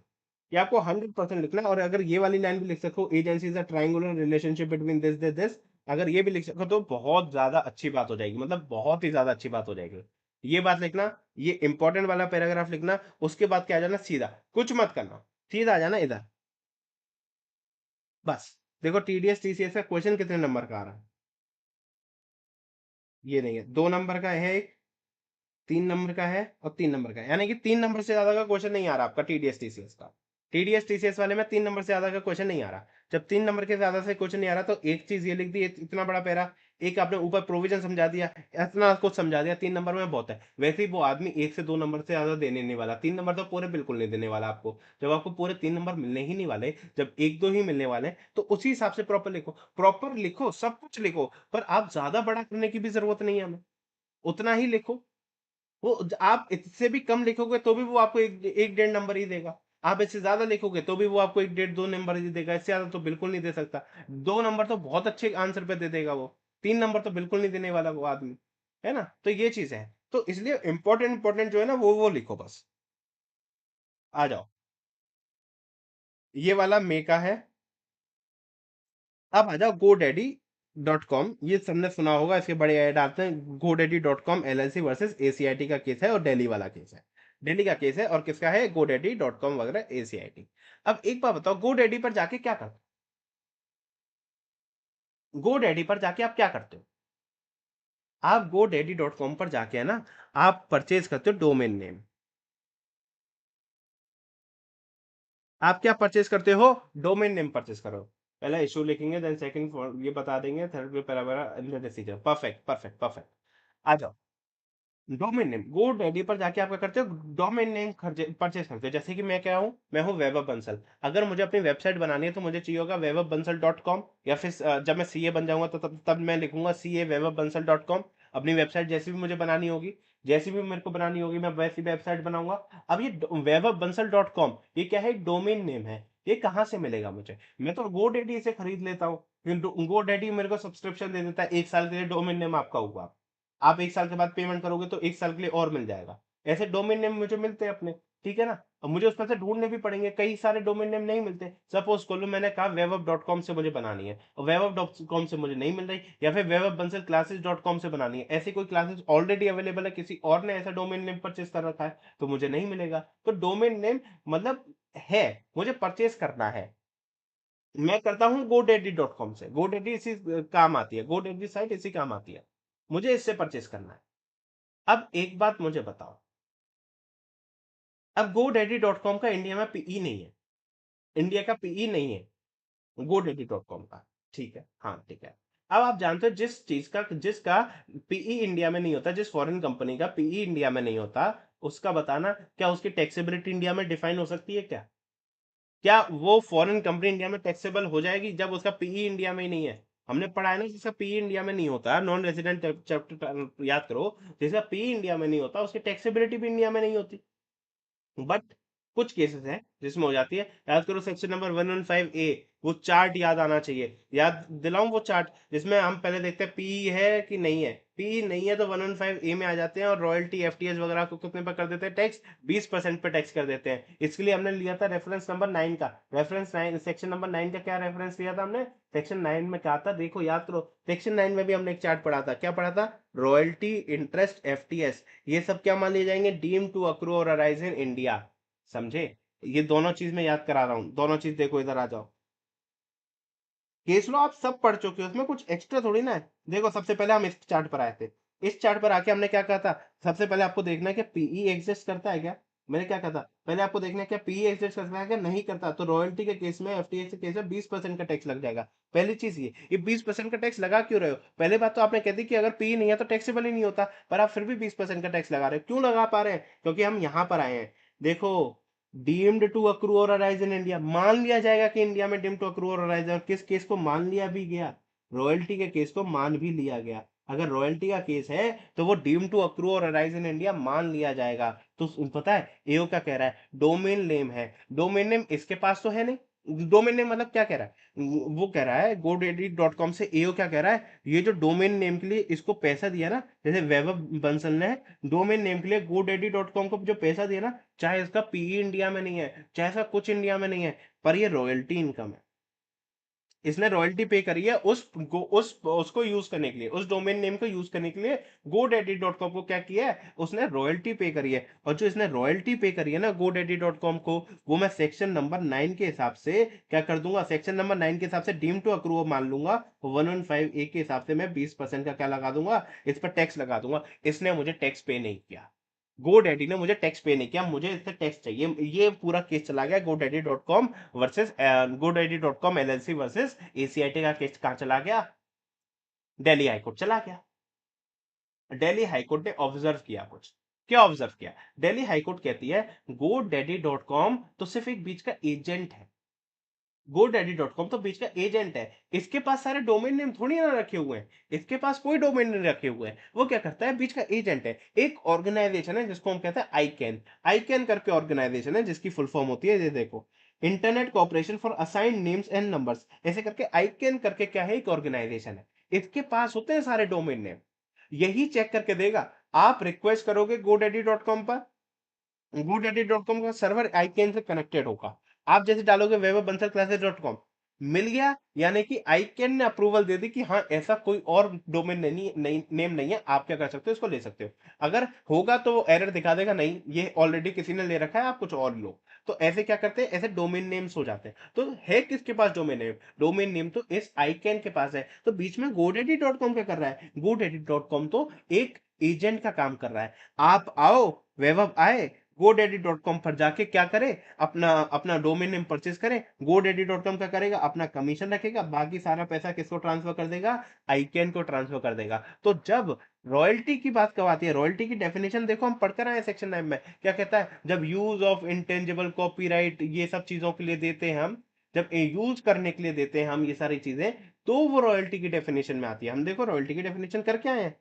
ये आपको 100% लिखना है। और अगर ये वाली लाइन भी लिख सको, agency is a triangular relationship between this, अगर ये भी लिख सको तो बहुत ज्यादा अच्छी बात हो जाएगी, मतलब बहुत ही ज्यादा अच्छी बात हो जाएगी। ये बात लिखना, ये इंपॉर्टेंट वाला पैराग्राफ लिखना, उसके बाद क्या आ जाना सीधा, कुछ मत करना, सीधा आ जाना इधर, बस। देखो टीडीएस टीसीएस का क्वेश्चन कितने नंबर का आ रहा है, ये नहीं है, 2 नंबर का है एक, 3 नंबर का है और 3 नंबर का है, यानी कि 3 नंबर से ज्यादा का क्वेश्चन नहीं आ रहा आपका टीडीएस टीसीएस का। टीडीएस टीसीएस वाले में 3 नंबर से ज्यादा का क्वेश्चन नहीं आ रहा। जब 3 नंबर के ज्यादा से क्वेश्चन नहीं आ रहा तो एक चीज ये लिख दी, इतना बड़ा पैरा, एक आपने ऊपर प्रोविजन समझा दिया, इतना कुछ समझा दिया, 3 नंबर में बहुत है। वैसे ही वो आदमी 1 से 2 नंबर से ज़्यादा देने नहीं वाला, 3 नंबर तो पूरे बिल्कुल नहीं देने वाला आपको। जब आपको पूरे 3 नंबर मिलने ही नहीं वाले, जब 1-2 ही मिलने वाले हैं, तो उसी हिसाब से प्रॉपर लिखो, सब कुछ लिखो, पर आप ज़्यादा बड़ा करने की भी ज़रूरत नहीं है हमें, उतना ही लिखो। वो आप इससे भी कम लिखोगे तो भी वो आपको 1 डेढ़ नंबर ही देगा। आप इससे ज़्यादा लिखोगे तो भी वो आपको 1 डेढ़ 2 नंबर ही देगा, इससे ज़्यादा तो बिल्कुल नहीं दे सकता। 2 नंबर तो बहुत अच्छे आंसर पे दे देगा वो, 3 नंबर तो बिल्कुल नहीं देने वाला वो आदमी, है ना? तो ये चीज़ है। तो इसलिए इम्पोर्टेंट जो है ना वो लिखो बस। आ जाओ, ये वाला मे का है। अब आ जाओ GoDaddy.com, ये सबने सुना होगा, इसके बड़े ऐड आते हैं। GoDaddy.com LLC वर्सेस ACIT का केस है और दिल्ली वाला केस है। दिल्ली का केस है और किसका है? GoDaddy.com वगैरह ACIT। अब एक बात बताओ, GoDaddy पर जाके क्या करते हो? GoDaddy पर जाके आप क्या करते हो? आप GoDaddy.com पर जाके है ना, आप परचेज करते हो डोमेन नेम। आप क्या परचेज करते हो? डोमेन नेम परचेज करो। पहला इशू लिखेंगे, देन सेकंड ये बता देंगे, थर्ड पे पैराग्राफ। Perfect perfect perfect. आ जाओ, डोमेन नेम GoDaddy पर जाके आप क्या करते हो? डोमेन नेम परचेज करते हो। जैसे कि मैं क्या हूँ? मैं हूँ वैभव बंसल। अगर मुझे अपनी वेबसाइट बनानी है तो मुझे चाहिए होगा वैभवबंसल.com, या फिर जब मैं सीए बन जाऊंगा तो तब मैं लिखूंगा सीए वैभवबंसल.com। अपनी वेबसाइट जैसी भी मुझे बनानी होगी, जैसी भी मेरे को बनानी होगी, मैं वैसी वेबसाइट बनाऊंगा। अब ये वैभवबंसल.com ये क्या है? डोमेन नेम है। ये कहाँ से मिलेगा मुझे? मैं तो GoDaddy से खरीद लेता हूँ। GoDaddy मेरे को सब्सक्रिप्शन दे देता है, 1 साल के लिए डोमेन नेम आपका हुआ। आप 1 साल के बाद पेमेंट करोगे तो 1 साल के लिए और मिल जाएगा। ऐसे डोमेन नेम मुझे मिलते हैं अपने, ठीक है ना? अब मुझे उसमें से ढूंढने भी पड़ेंगे, कई सारे डोमेन नेम नहीं मिलते। सपोज कर लो मैंने कहा वैभव.com से मुझे बनानी है, और वैभव.com से मुझे नहीं मिल रही, या फिर वैभव बंसल से बनानी है। ऐसी कोई क्लासेस ऑलरेडी अवेलेबल है, किसी और ने ऐसा डोमेन नेम परचेज कर रखा है, तो मुझे नहीं मिलेगा। तो डोमेन नेम मतलब है, मुझे परचेज करना है। मैं करता हूँ GoDaddy.com से, GoDaddy इसी काम आती है, GoDaddy साइट इसी काम आती है। मुझे इससे परचेज करना है। अब एक बात मुझे बताओ, अब GoDaddy.com का इंडिया में पीई नहीं है, इंडिया का पीई नहीं है GoDaddy.com का, ठीक है, हाँ ठीक है। अब आप जानते हो जिस चीज का, जिसका पीई इंडिया में नहीं होता, जिस फॉरेन कंपनी का पीई इंडिया में नहीं होता, उसका बताना, क्या उसकी टैक्सेबिलिटी इंडिया में डिफाइन हो सकती है क्या? क्या वो फॉरेन कंपनी इंडिया में टैक्सेबल हो जाएगी जब उसका पीई इंडिया में ही नहीं है? हमने पढ़ा है ना, जिसका पीई इंडिया में नहीं होता, नॉन रेजिडेंट चैप्टर याद करो, जिसका पीई इंडिया में नहीं होता उसकी टैक्सेबिलिटी भी इंडिया में नहीं होती। बट कुछ केसेस हैं जिसमें हो जाती है। याद करो सेक्शन नंबर 115A, वो चार्ट याद आना चाहिए। याद दिलाऊं वो चार्ट जिसमें हम पहले देखते हैं पी है कि नहीं है। पी नहीं है तो 115A में आ जाते हैं, और रॉयल्टी एफटीएस वगैरह को कितने पर कर देते हैं टैक्स? 20% पे टैक्स कर देते हैं। इसके लिए हमने लिया था रेफरेंस नंबर 9 का। रेफरेंस 9 सेक्शन नंबर 9 का क्या रेफरेंस लिया था हमने? सेक्शन 9 में क्या था देखो, याद करो। सेक्शन 9 में भी हमने एक चार्ट पढ़ा था, क्या पढ़ा था? रॉयल्टी, इंटरेस्ट, एफटीएस, ये सब क्या मान लिए जाएंगे? डीम टू अक्रू और अराइज इन इंडिया। समझे? ये दोनों चीज मैं याद करा रहा हूँ, दोनों चीज देखो, इधर आ जाओ। केस लो आप सब पढ़ चुके हो, उसमें कुछ एक्स्ट्रा थोड़ी ना है। देखो सबसे पहले हम इस चार्ट पर आए थे, इस चार्ट पर आके हमने क्या कहा था? सबसे पहले आपको देखना है कि पीई एग्जिस्ट करता है क्या। मैंने क्या कहा था? पहले आपको देखना है क्या पीई एग्जिस्ट करता है क्या, नहीं करता तो रॉयल्टी के केस में, एफटीएस के केस में 20% का टैक्स लग जाएगा। पहली चीज ये 20% का टैक्स लगा क्यों रहे हो? पहले बात तो आपने कह दी कि अगर पीई नहीं है तो टैक्सेबल ही नहीं होता, पर आप फिर भी 20% का टैक्स लगा रहे हो। क्यों लगा पा रहे हैं? क्योंकि हम यहाँ पर आए हैं। देखो, डीम्ड टू अक्रू और अराइज इन इंडिया, मान लिया जाएगा कि इंडिया में डीम्ड टू अक्रू और अराइज, और किस केस को मान लिया भी गया? रॉयल्टी के केस को मान भी लिया गया। अगर रॉयल्टी का केस है तो वो डीम टू अक्रू और अराइज इन इंडिया मान लिया जाएगा। तो पता है एओ क्या कह रहा है? डोमेन नेम है, डोमेन नेम इसके पास तो है नहीं। डोमेन नेम मतलब क्या कह रहा है? वो कह रहा है GoDaddy.com से एओ क्या कह रहा है, ये जो डोमेन नेम के लिए इसको पैसा दिया ना, जैसे वैभव बंसल ने डोमेन नेम के लिए GoDaddy.com को जो पैसा दिया ना, चाहे इसका पीई इंडिया में नहीं है, चाहे इसका कुछ इंडिया में नहीं है, पर ये रॉयल्टी इनकम है। इसने रॉयल्टी पे करी है उसको यूज करने के लिए, उस डोमेन नेम को यूज करने के लिए GoDaddy.com को क्या किया है, उसने रॉयल्टी पे करी है। और जो इसने रॉयल्टी पे करी है ना GoDaddy.com को, वो मैं सेक्शन नंबर 9 के हिसाब से क्या कर दूंगा? सेक्शन नंबर 9 के हिसाब से डीम टू अक्रू मान लूंगा। 115A के हिसाब से मैं 20% का क्या लगा दूंगा? इस पर टैक्स लगा दूंगा। इसने मुझे टैक्स पे नहीं किया, GoDaddy ने मुझे टैक्स पे नहीं किया, मुझे इससे टैक्स चाहिए। ये पूरा केस चला गया GoDaddy.com versus GoDaddy.com LLC versus ACIT का केस कहाँ चला गया? दिल्ली हाईकोर्ट चला गया। दिल्ली हाईकोर्ट ने ऑब्जर्व किया कुछ। क्या ऑब्जर्व किया? दिल्ली हाईकोर्ट कहती है GoDaddy.com तो सिर्फ एक बीच का एजेंट है। GoDaddy.com तो बीच का एजेंट है। इसके पास सारे डोमेन नेम थोड़ी ना रखे हुए हैं। इसके पास कोई डोमेन नहीं रखे हुए हैं। वो क्या करता है? बीच का एजेंट है। एक ऑर्गेनाइजेशन है जिसको हम कहते हैं आईकैन। आईकैन करके ऑर्गेनाइजेशन है जिसकी फुल फॉर्म होती है, ये देखो, internet corporation for assigned names and numbers. ऐसे करके आईकैन करके क्या है? एक ऑर्गेनाइजेशन है। इसके पास होते हैं सारे डोमेन नेम। यही चेक करके देगा। आप रिक्वेस्ट करोगे GoDaddy.com पर, GoDaddy.com का सर्वर आईकैन से कनेक्टेड होगा। आप जैसे डालोगे www.bansal-classes.com, मिल गया, यानी कि आईकैन ने अप्रूवल दे दी कि हाँ ऐसा कोई और डोमेन नहीं, नेम नहीं है, आप क्या कर सकते हो, इसको ले सकते हो। अगर होगा तो वो एरर दिखा देगा, नहीं ये ऑलरेडी किसी ने ले रखा है, आप कुछ और लो। तो ऐसे क्या करते हैं? ऐसे डोमेन नेम्स हो जाते हैं। तो है किसके पास डोमेन नेम? डोमेन नेम तो इस आईकैन के पास है। तो बीच में GoDaddy.com क्या कर रहा है? GoDaddy.com तो एक एजेंट का काम कर रहा है। आप आओ, वैभव आए, GoDaddy.com पर जाके क्या करे? अपना अपना डोमेन नेम परचेज करे। GoDaddy.com क्या करेगा? अपना कमीशन रखेगा, बाकी सारा पैसा किसको ट्रांसफर कर देगा? आईकैन को ट्रांसफर कर देगा। तो जब रॉयल्टी की बात कब आती है? रॉयल्टी की डेफिनेशन देखो, हम पढ़कर आए सेक्शन 9 में, क्या कहता है? जब यूज ऑफ इंटेंजिबल कॉपीराइट ये सब चीजों के लिए देते हैं हम, जब यूज करने के लिए देते हैं हम ये सारी चीजें, तो वो रॉयल्टी की डेफिनेशन में आती है। हम देखो रॉयल्टी की डेफिनेशन करके आए हैं,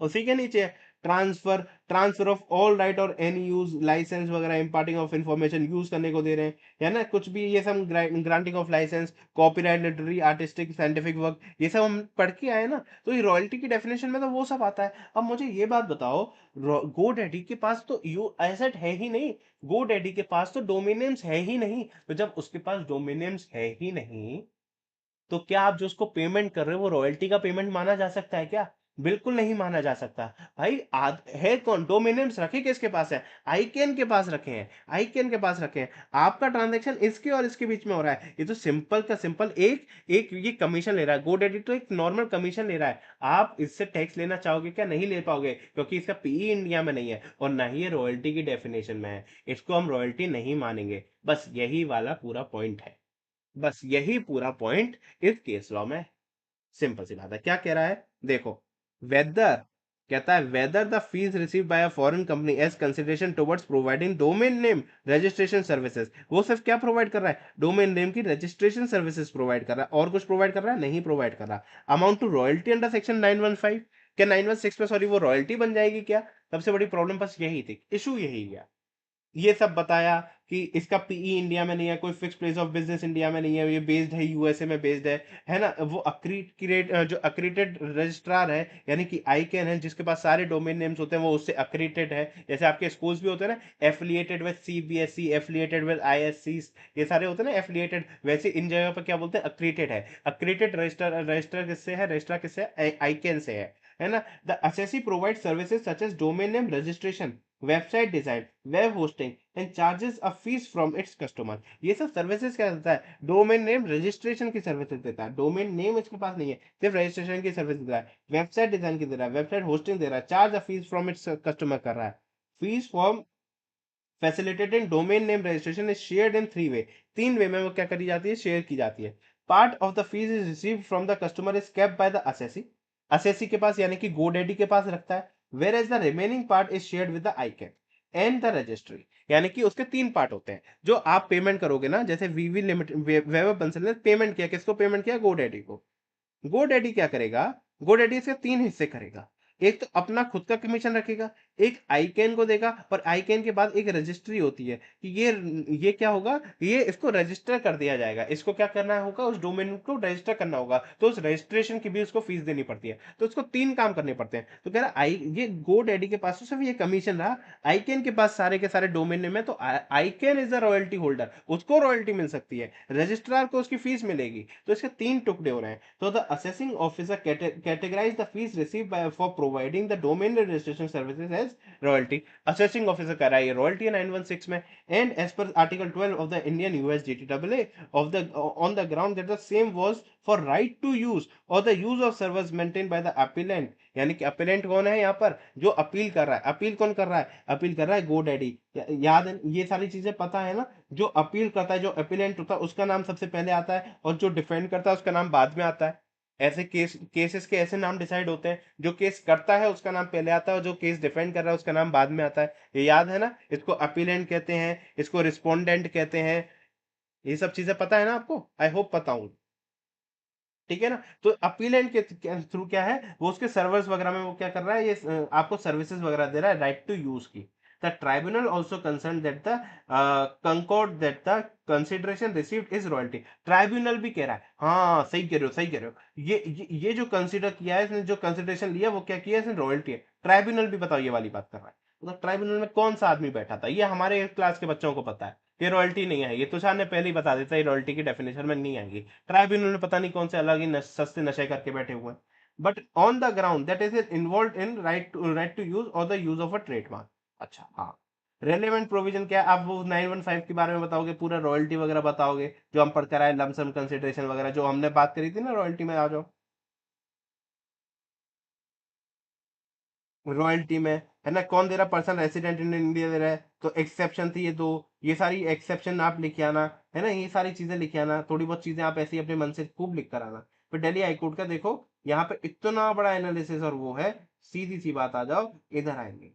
उसी के नीचे transfer, transfer of all right और एनी यूज, लाइसेंस वगैरह, इम्पार्टिंग ऑफ इंफॉर्मेशन, यूज करने को दे रहे हैं, है ना, कुछ भी ये सब, granting of license, copyright, literary, artistic, scientific work, ये सब हम पढ़ के आए ना। तो ये रॉयल्टी की डेफिनेशन में तो वो सब आता है। अब मुझे ये बात बताओ, GoDaddy के पास तो यू एसेट है ही नहीं, GoDaddy के पास तो डोमेन नेम्स है ही नहीं। तो जब उसके पास डोमेन नेम्स है ही नहीं, तो क्या आप जो उसको पेमेंट कर रहे हो वो रॉयल्टी का पेमेंट माना जा सकता है क्या? बिल्कुल नहीं माना जा सकता। भाई है कौन? डोमिनेंट्स रखे किसके पास है? आईकैन के पास रखे हैं। आईकैन के पास रखे हैं। आपका ट्रांजैक्शन इसके और इसके बीच में हो रहा है। ये तो सिंपल का सिंपल एक एक ये कमीशन ले रहा है। GoDaddy तो एक नॉर्मल कमीशन ले रहा है। आप इससे टैक्स लेना चाहोगे क्या? नहीं ले पाओगे, क्योंकि इसका पीई इंडिया में नहीं है और ना ही ये रॉयल्टी की डेफिनेशन में है। इसको हम रॉयल्टी नहीं मानेंगे। बस यही वाला पूरा पॉइंट है। बस यही पूरा पॉइंट इस केस लॉ में है। सिंपल सी बात है। क्या कह रहा है? देखो, वेदर, कहता है whether the fees receive by a foreign company as consideration towards providing domain name registration services. वो सिर्फ क्या प्रोवाइड कर रहा है? डोमेन नेम की रजिस्ट्रेशन सर्विसेज प्रोवाइड कर रहा है। और कुछ प्रोवाइड कर रहा है? नहीं प्रोवाइड कर रहा। Amount to royalty under section 915, क्या 916 में, सॉरी, वो रॉयल्टी बन जाएगी क्या? सबसे बड़ी प्रॉब्लम बस यही थी, इशू यही है। ये सब बताया कि इसका पीई इंडिया में नहीं है, कोई fix place of business India में नहीं है, ये बेस्ड है यूएसए में, बेस्ड है ना। वो अक्रीडेट जो अक्रीडेटेड रजिस्ट्रार है, यानी कि आईकैन है, जिसके पास सारे डोमेन नेम्स होते हैं, वो उससे अक्रीडेटेड है। जैसे आपके स्कूल्स भी होते हैं ना, affiliated with CBSE, affiliated with ISC, ये सारे होते हैं ना एफिलिएटेड, वैसे इन जगह पर क्या बोलते हैं? अक्रीडेटेड है। अक्रीडेटेड रजिस्टर, रजिस्टर किससे है? रजिस्ट्रार किससे है? आईकैन से है ना। The assessee provide services such as domain name registration, website design, web hosting and charges a fee from its customer. ये सब सर्विसेज क्या देता है? डोमेन नेम रजिस्ट्रेशन की सर्विसेज देता है। डोमेन नेम इसके पास नहीं है, सिर्फ रजिस्ट्रेशन की सर्विस दे रहा है, वेबसाइट डिजाइन की दे रहा है, वेबसाइट होस्टिंग दे रहा है, charge a fee from its customer कर रहा है। Fees from facilitated domain name registration is shared in three way. तीन वे में वो क्या करी जाती है? शेयर की जाती है। Part of the fees is received from the customer is kept by the assessee, assessee के पास यानी कि GoDaddy के पास रखता है। Whereas the remaining part is shared with the ICANN and the registry. यानी कि उसके तीन पार्ट होते हैं। जो आप पेमेंट करोगे ना, जैसे वीवी लिमिटेड, वैभव बंसल ने पेमेंट किया, किसको पेमेंट किया? GoDaddy को। GoDaddy क्या करेगा? GoDaddy इसके तीन हिस्से करेगा। एक तो अपना खुद का कमीशन रखेगा, एक आईकैन को देगा, और आईकैन के बाद एक रजिस्ट्री होती है कि ये क्या होगा? ये इसको रजिस्टर कर दिया जाएगा। इसको क्या करना होगा? उस डोमेन को रजिस्टर करना होगा, तो उस रजिस्ट्रेशन की भी उसको फीस देनी पड़ती है। तो उसको तीन काम करने पड़ते हैं। तो कह रहा आई ये GoDaddy के पास तो सिर्फ ये कमीशन रहा, आईकैन के पास सारे के सारे डोमेन नेम है, तो आईकैन इज द रॉयल्टी होल्डर, उसको रॉयल्टी मिल सकती है, रजिस्ट्रार को उसकी फीस मिलेगी। तो इसके तीन टुकड़े हो रहे हैं। So the assessing officer categorize the fees received for providing the domain registration services as royalty. Assessing officer कह रहा है ये royalty है 916 में, and as per article 12 of the Indian US GTAA of the on the ground that the same was for right to use or the use of servers maintained by the appellant। यानी कि appellant कौन है यहाँ पर? जो appeal कर रहा है। अपील कौन कर रहा है? अपील कर रहा है GoDaddy। याद है, ये सारी चीजें पता है ना। जो अपील करता है, जो अपीलेंट होता है, उसका नाम सबसे पहले आता है, और जो डिफेंड करता है उसका नाम बाद में आता है। ऐसे केसेस के ऐसे नाम डिसाइड होते हैं, जो केस करता है उसका नाम पहले आता है और जो केस डिफेंड कर रहा है उसका नाम बाद में आता है। ये याद है ना? इसको अपीलेंट कहते हैं, इसको रिस्पोंडेंट कहते हैं। ये सब चीजें पता है ना आपको? आई होप पता हूँ। ठीक है ना? तो अपीलेंट के थ्रू क्या है, वो उसके सर्वर्स वगैरह में वो क्या कर रहा है, ये आपको सर्विसेज वगैरह दे रहा है राइट टू यूज की। The tribunal also concern that the concord that the consideration received is royalty. Tribunal भी कह रहा है, हाँ सही कह रहे हो, सही कह रहे हो, ये जो कंसिडर किया है इसने, जो कंसिडरेशन लिया वो क्या किया है इसने, रॉयल्टी है। ट्राइब्यूनल भी बताओ ये वाली बात कर रहा है, मतलब ट्राइब्यूनल में कौन सा आदमी बैठा था, ये हमारे क्लास के बच्चों को पता है। ये रॉयल्टी नहीं है, ये तुषार ने पहले ही बता देता है, रॉयल्टी की डेफिनेशन में नहीं आएगी। ट्राइब्यूनल में पता नहीं कौन से अलग ही सस्ते नशे करके बैठे हुए हैं। But on the ground that is involve in right to use और the use of a trademark. अच्छा हाँ, रेलेवेंट प्रोविजन क्या है? आप वो 915 के बारे में बताओगे, पूरा रॉयल्टी वगैरह बताओगे, जो हम पढ़ कर आए, लमसम कंसिडरेशन वगैरह जो हमने बात करी थी ना रॉयल्टी में, आ जाओ। रॉयल्टी में है ना, कौन दे रहा? पर्सन रेसिडेंट इन इंडिया दे रहा है, तो एक्सेप्शन थी ये दो, ये सारी एक्सेप्शन आप लिखे आना, है ना, ये सारी चीजें लिखे आना, थोड़ी बहुत चीजें आप ऐसे ही अपने मन से खूब लिख कर आना। फिर दिल्ली हाईकोर्ट का देखो, यहाँ पे इतना बड़ा एनालिसिस और वो है, सीधी सी बात, आ जाओ इधर आएंगे।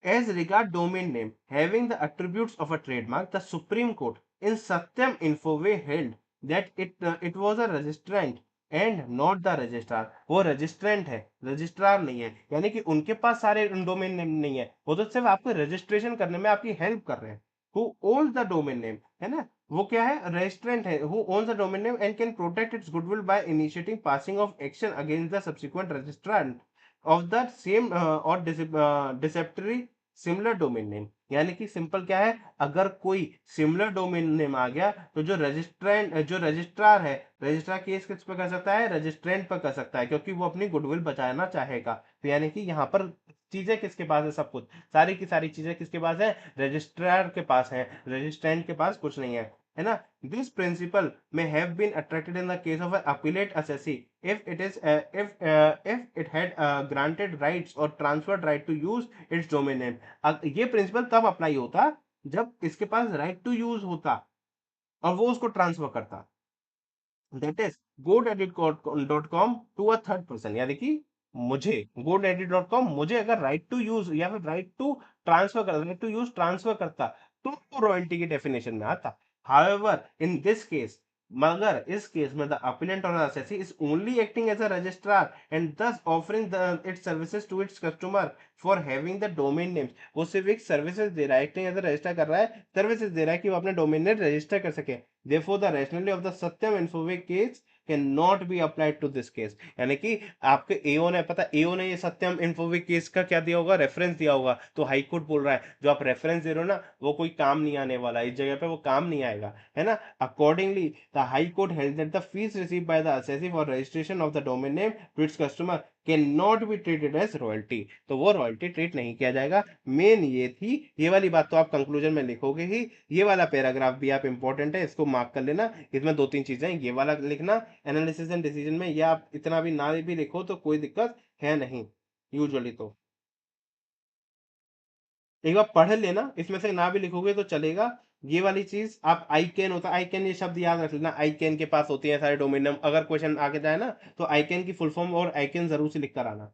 As regard domain name having the attributes of a trademark, the Supreme Court in Satyam Infoway held that it was a registrant and not the registrar। वो registrant है, registrar नहीं है, यानी कि उनके पास सारे डोमेन नेम नहीं है, वो तो सिर्फ आपको रजिस्ट्रेशन करने में आपकी हेल्प कर रहे हैं। Who owns the domain name, है ना, वो क्या है, registrant है, who owns the domain name and can protect its goodwill by initiating passing of action against the subsequent registrant of the same or deceptory similar domain name. यानी कि simple क्या है, अगर कोई सिमिलर डोमेन नेम आ गया तो जो registrant, जो रजिस्ट्रार है, रजिस्ट्रार केस किस पे कर सकता है, रजिस्ट्रेंट पर कर सकता है, क्योंकि वो अपनी गुडविल बचाना चाहेगा। तो यानी कि यहाँ पर चीजें किसके पास है, सब कुछ, सारी की सारी चीजें किसके पास है, रजिस्ट्रार के पास है, रजिस्ट्रेंट के पास कुछ नहीं है ना। This principle may have been attracted in the case of an appellate assessee if it had granted rights or transferred right to use its domain name। ये प्रिंसिपल तब अप्लाई होता जब इसके पास राइट टू यूज होता और वो उसको transfer करता, that is godaddy.com to a third person. यानी कि मुझे, godaddy.com मुझे अगर राइट टू यूज या फिर राइट टू ट्रांसफर कर, राइट टू यूज ट्रांसफर करता, तो वो रॉयल्टी की डेफिनेशन में आता। हाउएवर इन दिस केस, मगर इस केस में द अपीलेंट और assessee is only acting as a registrar and thus offering the its services to its customer for having the domain names। वो सिर्फ एक सर्विसेज दे रहा है, एक्टिंग एज अ रजिस्टर कर रहा है, सर्विसेज दे रहा है कि वो अपने डोमेन नेम रजिस्टर कर सके। Therefore, the rationale of the Satyam Infoway case cannot be applied to this case। यानी कि आपके एओ ने, पता एओ ने ये सत्यम इन्फोवे केस का क्या दिया होगा, रेफरेंस दिया होगा, तो हाई कोर्ट बोल रहा है जो आप रेफरेंस दे रहे हो ना, वो कोई काम नहीं आने वाला, इस जगह पे वो काम नहीं आएगा, है ना। Accordingly the high court held that the fees receive by the assessee for registration of the domain name to its customer can not be treated as royalty. तो वो रॉयल्टी ट्रीट नहीं किया जाएगा। मेन ये थी, ये वाली बात तो आप कंक्लूजन में लिखोगे ही। ये वाला पैराग्राफ भी आप इंपॉर्टेंट है, इसको मार्क कर लेना। इसमें दो तीन चीजें, ये वाला लिखना एनालिसिस एंड डिसीजन में, ये आप इतना भी ना भी लिखो तो कोई दिक्कत है नहीं, यूजुअली तो एक बार पढ़ लेना, इसमें से ना भी लिखोगे तो चलेगा। ये वाली चीज आप आई कैन होता, आई कैन ये शब्द याद रख लेना, आई कैन के पास होती है सारे डोमेन नेम, अगर क्वेश्चन आगे जाए ना तो आई कैन की फुल फॉर्म और आई कैन जरूर से लिख कर आना।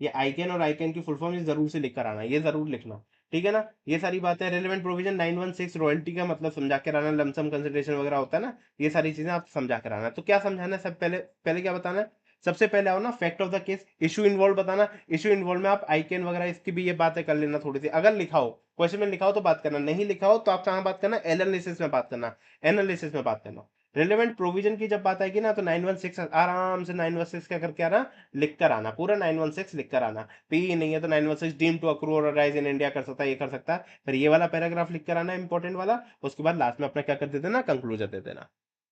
ये आई कैन और आई कैन की फुल फॉर्म जरूर से लिख कर आना, ये जरूर लिखना। ठीक है ना, ये सारी बातें, रेलेवेंट प्रोविजन 916 रॉयल्टी का मतलब समझा कर आना, लमसम कंसिडरेशन वगैरह होता है ना, ये सारी चीजें आप समझा कर आना। तो क्या समझाना है, सब पहले पहले क्या बताना है, सबसे पहले आओ ना fact of the case, issue involve बताना। इशू इन्वॉल्व में आप आई कैन वगैरह इसकी भी ये बातें कर लेना थोड़ी सी, अगर लिखा हो क्वेश्चन में लिखा हो तो बात करना, नहीं लिखा हो तो आप कहाँ बात करना, एनालिसिस में बात करना, एनालिसिस में बात करना। रिलेवेंट प्रोविजन की जब बात आएगी ना तो 916 आराम से 916 क्या करके आना, लिख कर आना, पूरा 916 लिख कर आना। पी नहीं है तो 916 डीम टू अक्रू और राइज इन इंडिया कर सकता है, ये कर सकता है। फिर ये वाला पैराग्राफ लिख कर आना इंपॉर्टेंट वाला, उसके बाद लास्ट में अपना क्या कर देते ना, कंक्लूजन दे देना।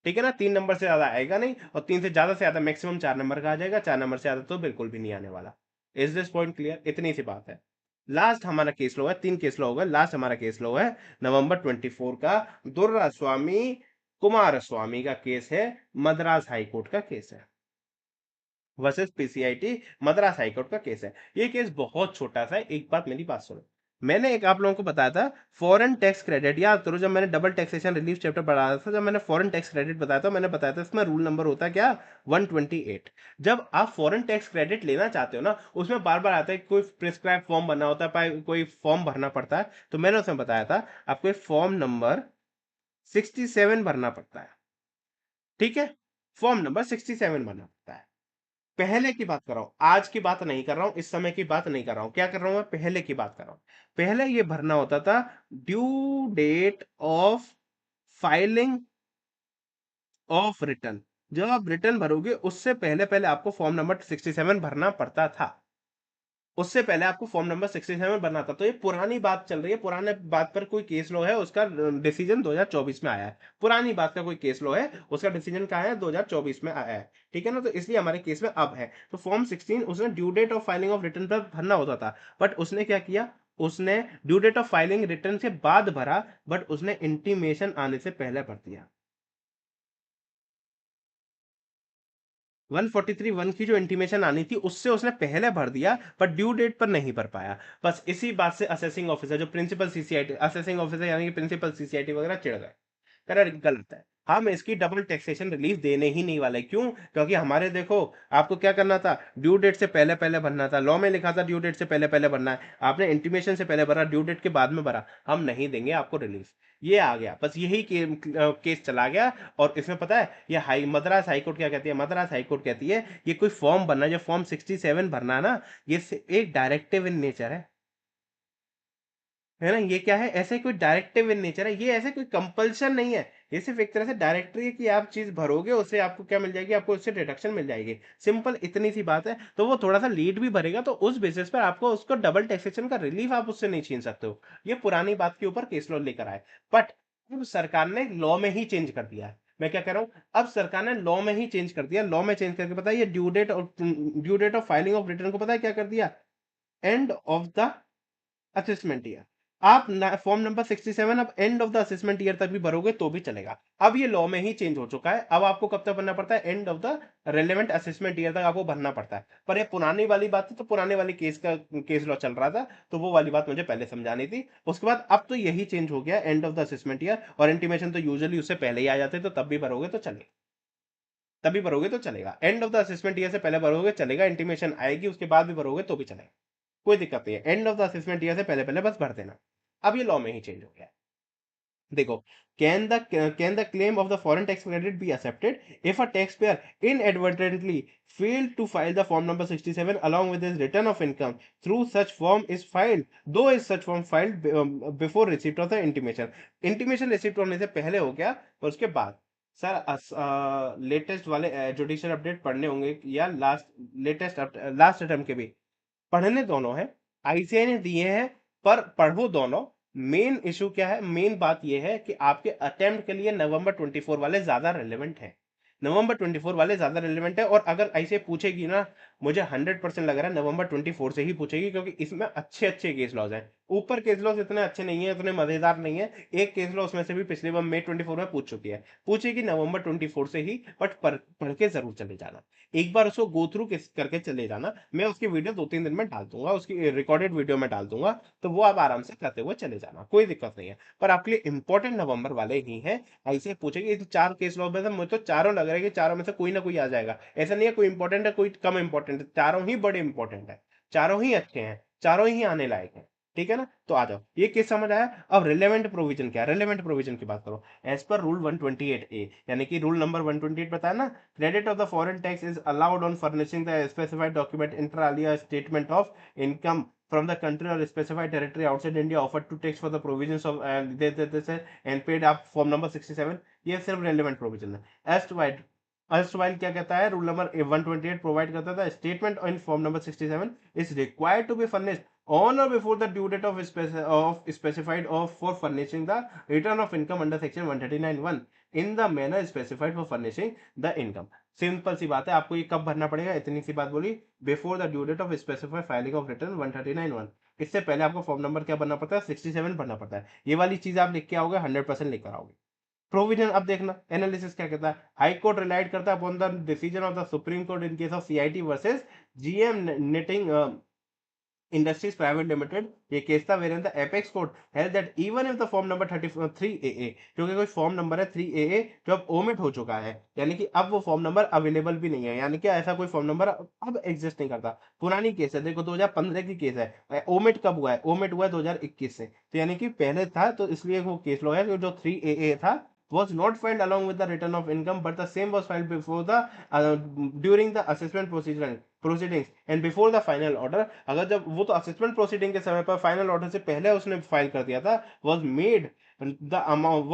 ठीक है ना, 3 नंबर से ज्यादा आएगा नहीं, और 3 से ज्यादा मैक्सिमम 4 नंबर का आ जाएगा, 4 नंबर से ज्यादा तो बिल्कुल भी नहीं आने वाला। Is this point clear? इतनी सी बात है। लास्ट हमारा केस लो है, 3 केस लो होगा, लास्ट हमारा केस लो है नवंबर 24 का, दुर्रा स्वामी कुमार स्वामी का केस है, मद्रास हाई कोर्ट का केस है, versus PCIT, Madras high court का केस है। ये केस बहुत छोटा सा है, एक बात मेरी बात सुनो, मैंने एक आप लोगों को बताया था फॉरेन टैक्स क्रेडिट, याद करो जब मैंने डबल टैक्सेशन रिलीफ चैप्टर पढ़ाया था, जब मैंने फॉरेन टैक्स क्रेडिट बताया था, मैंने बताया था इसमें रूल नंबर होता है क्या, 128। जब आप फॉरेन टैक्स क्रेडिट लेना चाहते हो ना, उसमें बार बार आता है कि कोई प्रिस्क्राइब फॉर्म भरना होता है, कोई फॉर्म भरना पड़ता है, तो मैंने उसमें बताया था आपको फॉर्म नंबर 67 भरना पड़ता है। ठीक है, फॉर्म नंबर 67 भरना पड़ता है। पहले की बात कर रहा हूं, आज की बात नहीं कर रहा हूं, इस समय की बात नहीं कर रहा हूं, क्या कर रहा हूं मैं, पहले की बात कर रहा हूं। पहले ये भरना होता था due date of filing of return. जब आप रिटर्न भरोगे उससे पहले पहले आपको फॉर्म नंबर 67 भरना पड़ता था। उससे पहले आपको फॉर्म नंबर 67 भरना था। तो ये पुरानी बात चल रही है, पुराने बात पर कोई केस लॉ है, उसका डिसीजन 2024 में आया है। पुरानी बात का कोई केस लॉ है, उसका डिसीजन कहाँ है, 2024 में आया है। ठीक है ना, तो इसलिए हमारे केस में अब है। तो फॉर्म 16 उसने due date of filing of return पर भरना होता था, बट उसने क्या किया, उसने due date of filing return के बाद भरा, बट उसने इंटीमेशन आने से पहले भर दिया। 143(1) की जो इंटीमेशन आनी थी उससे उसने पहले भर दिया, पर ड्यू डेट पर नहीं भर पाया। बस इसी बात से असेसिंग ऑफिसर, जो प्रिंसिपल सीसीआईटी असेसिंग ऑफिसर यानी कि प्रिंसिपल सीसीआईटी वगैरह चिढ़ गए, कह रहा गलत है, हम इसकी डबल टैक्सेशन रिलीफ देने ही नहीं वाले। क्यों, क्योंकि हमारे देखो, आपको क्या करना था, ड्यू डेट से पहले पहले भरना था, लॉ में लिखा था ड्यू डेट से पहले पहले भरना है, आपने इंटीमेशन से पहले भरा, ड्यू डेट के बाद में भरा, हम नहीं देंगे आपको रिलीफ। ये आ गया, बस यही केस चला गया। और इसमें पता है ये मद्रास हाईकोर्ट क्या कहती है, मद्रास हाईकोर्ट कहती है ये कोई फॉर्म भरना, जो फॉर्म 67 भरना है ना, ये एक डायरेक्टिव इन नेचर है ना, ये क्या है, ऐसे कोई डायरेक्टिव इन नेचर है, ये ऐसे कोई कंपल्शन नहीं है। ये सिर्फ एक तरह से डायरेक्टरी है कि आप चीज भरोगे उससे आपको क्या मिल जाएगी, आपको उससे डिडक्शन मिल जाएगी, सिंपल इतनी सी बात है। तो वो थोड़ा सा लेट भी भरेगा तो उस बेसिस पर आपको उसको डबल टैक्सेशन का रिलीफ आप उससे नहीं छीन सकते हो। ये पुरानी बात के ऊपर केस लॉ लेकर आए, बट अब सरकार ने लॉ में ही चेंज कर दिया है। मैं क्या कह रहा हूँ, अब सरकार ने लॉ में ही चेंज कर दिया, लॉ में चेंज करके पता है ये due date of filing of return को पता है क्या कर दिया, end of the assessment year. आप फॉर्म नंबर 67 अब end of the assessment year तक भी भरोगे तो भी चलेगा। अब ये लॉ में ही चेंज हो चुका है, अब आपको कब तक भरना पड़ता है, and of the relevant assessment year तक आपको भरना पड़ता है। पर ये पुरानी वाली बात है, तो पुराने वाली केस लॉ चल रहा था, तो वो वाली बात मुझे पहले समझानी थी। उसके बाद अब तो यही चेंज हो गया, and of the assessment year, और इंटीमेशन तो यूजुअली उससे पहले ही आ जाते, तो तब भी भरोगे तो चलेगा, तभी भरोगे तो चलेगा, and of the assessment year से पहले भरोगे चलेगा, इंटीमेशन आएगी उसके बाद भी भरोगे तो भी चलेगा, कोई दिक्कत नहीं है। And of the assessment year से पहले पहले बस भर देना। अब ये लॉ में ही चेंज हो गया है। देखो, can the claim of the foreign tax credit be accepted if a taxpayer inadvertently failed to file the form number 67 along with his return of income through such form is filed, though is such form filed before receipt of the intimation। intimation receipt होने से पहले हो गया और उसके बाद। Sir latest वाले judicial update पढ़ने होंगे या लेटेस्ट लास्ट अटेम्प्ट के भी पढ़ने दोनों है, आईसीआई ने दिए हैं, पर पढ़ो दोनों। मेन इशू क्या है, मेन बात यह है कि आपके अटेम्प्ट के लिए नवंबर 24 वाले ज्यादा रेलेवेंट है, नवंबर 24 वाले ज्यादा रेलेवेंट है। और अगर ऐसे पूछेगी ना, मुझे 100% लग रहा है नवंबर 24 से ही पूछेगी, क्योंकि इसमें अच्छे अच्छे केस लॉज हैं। ऊपर केस लॉज इतने अच्छे नहीं है, इतने मजेदार नहीं है। एक केस लॉ उसमें से भी पिछले बार मई 24 में पूछ चुकी है, पूछेगी नवंबर 24 से ही, बट पढ़ के जरूर चले जाना, एक बार उसको गो थ्रू करके चले जाना। मैं उसकी वीडियो 2-3 दिन में डाल दूंगा, उसकी रिकॉर्डेड वीडियो में डाल दूंगा, तो वो आप आराम से करते हुए चले जाना, कोई दिक्कत नहीं है। पर आपके लिए इंपॉर्टेंट नवंबर वाले ही हैं। ऐसे पूछेगी, ये तो 4 केस लॉ में से मुझे तो चारों लग रहा है कि चारों में से कोई ना कोई आ जाएगा, ऐसा नहीं है कोई इंपॉर्टेंट है कोई कम इंपॉर्टेंट है, चारों ही बड़े इंपॉर्टेंट है, चारों ही अच्छे हैं, चारों ही आने लायक हैं। ठीक है ना, तो आ जाओ, ये केस समझ आया। अब रिलेवेंट प्रोविजन क्या है, रिलेवेंट प्रोविजन की बात करो। एज पर रूल 128 ए, यानी कि रूल नंबर 128 बताया ना, credit of the foreign tax is allowed on furnishing the specified document inter alia statement of income from the country or specified territory outside India offered to tax for the provisions of this and paid up form number 67। ये सिर्फ relevant provision है। Erstwhile क्या कहता है, rule number 128 provide करता था, statement in form number 67 is required to be furnished on or before the due date of specified of for furnishing the return of income under section 139(1) in the manner specified for furnishing the income। Simple सी बात है, आपको ये कब भरना पड़ेगा, इतनी सी बात बोली, before the due date of specified filing of return 139(1), इससे पहले आपको फॉर्म नंबर क्या भरना पड़ता है, 67 भरना पड़ता है। ये वाली चीज आप लिख के आओगे, 100% लेकर आओगे। प्रोविजन अब देखना, एनालिसिस क्या कहता है, हाई कोर्ट रिलाइड करता है upon the decision of the supreme court in case of CIT versus GM netting industries private limited ये केस था where in the apex court held that even if the form number 33AA, जो कि कोई form number है 3AA जो अब omit हो चुका है, यानी कि अब वो फॉर्म नंबर अवेलेबल भी नहीं है, यानी कि ऐसा कोई फॉर्म नंबर अब एग्जिस्ट नहीं करता। पुरानी केस है, देखो 2015 की केस है। ओमिट कब हुआ है? ओमिट हुआ है 2021 से, तो यानी कि पहले था, तो इसलिए वो केस लो है कि जो 3AA था was not filed along with the return of income, but the same was filed before the during the assessment proceedings and before the final order। अगर जब वो तो असेसमेंट प्रोसीडिंग के समय पर फाइनल ऑर्डर से पहले उसने फाइल कर दिया था, was made the amount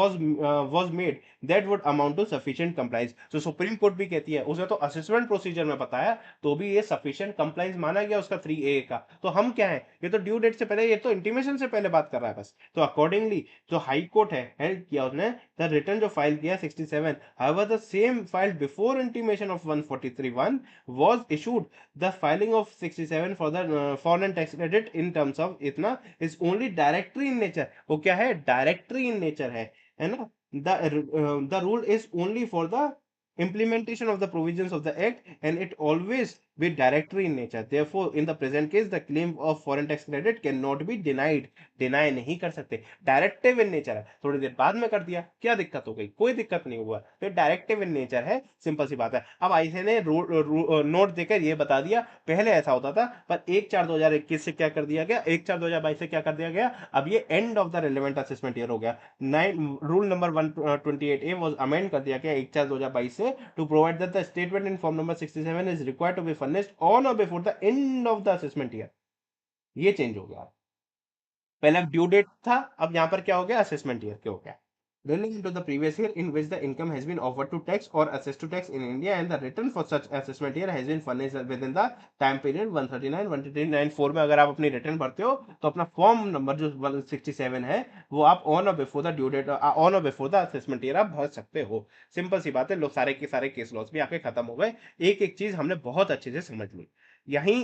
was made that would amount to sufficient compliance। तो सुप्रीम कोर्ट भी कहती है उसने तो असेसमेंट प्रोसीजर में बताया, तो भी ये सफिशिएंट कंप्लाइंस माना गया उसका 3A का। तो हम क्या है, ये तो ड्यू डेट से पहले, ये तो इंटीमेशन से पहले बात कर रहा है बस। तो अकॉर्डिंगली जो हाई कोर्ट है हेल्ड किया उसने, द रिटर्न जो फाइल किया 67, however the same filed before intimation of 143(1) was issued, the filing of 67 for the foreign tax credit in terms of इतना is only directory in nature। वो क्या है? Directory in nature है ना। The rule is only for the implementation of the provisions of the act and it always be directory in nature, therefore in the present case the claim of foreign tax credit cannot be denied। Deny नहीं कर सकते, directive in nature है। थोड़ी देर बाद में कर दिया, क्या दिक्कत हो गई? कोई दिक्कत नहीं हुआ, तो डायरेक्टिव इन नेचर है, सिंपल सी बात है। अब आईसीए ने नोट देकर ये बता दिया, पहले ऐसा होता था, पर 1/4/2021 से क्या कर दिया गया, 1/4/2022 से क्या कर दिया गया, अब ये and of the relevant assessment year हो गया। Rule number 128A was amend कर दिया गया 1/4/2022 से, to provide that the statement in form number 67 is required to be furnished on और before the end of the assessment year. ये change हो गया, पहले ड्यू डेट था, अब यहाँ पर क्या हो गया, असेसमेंट ईयर के हो गया। Relating to the previous year in which the income has been offered to tax or assessed to tax in India and the return for such assessment year has been furnished within the time period 139 में अगर आप अपनी return भरते हो तो अपना form number जो 167 है वो आप ऑन और before the due date, on और बिफोर द असेसमेंट ईयर आप भर सकते हो। सिंपल सी बात है, लोग सारे के सारे केस लॉस भी आपके खत्म हो गए। एक एक चीज हमने बहुत अच्छे से समझ ली। यहीं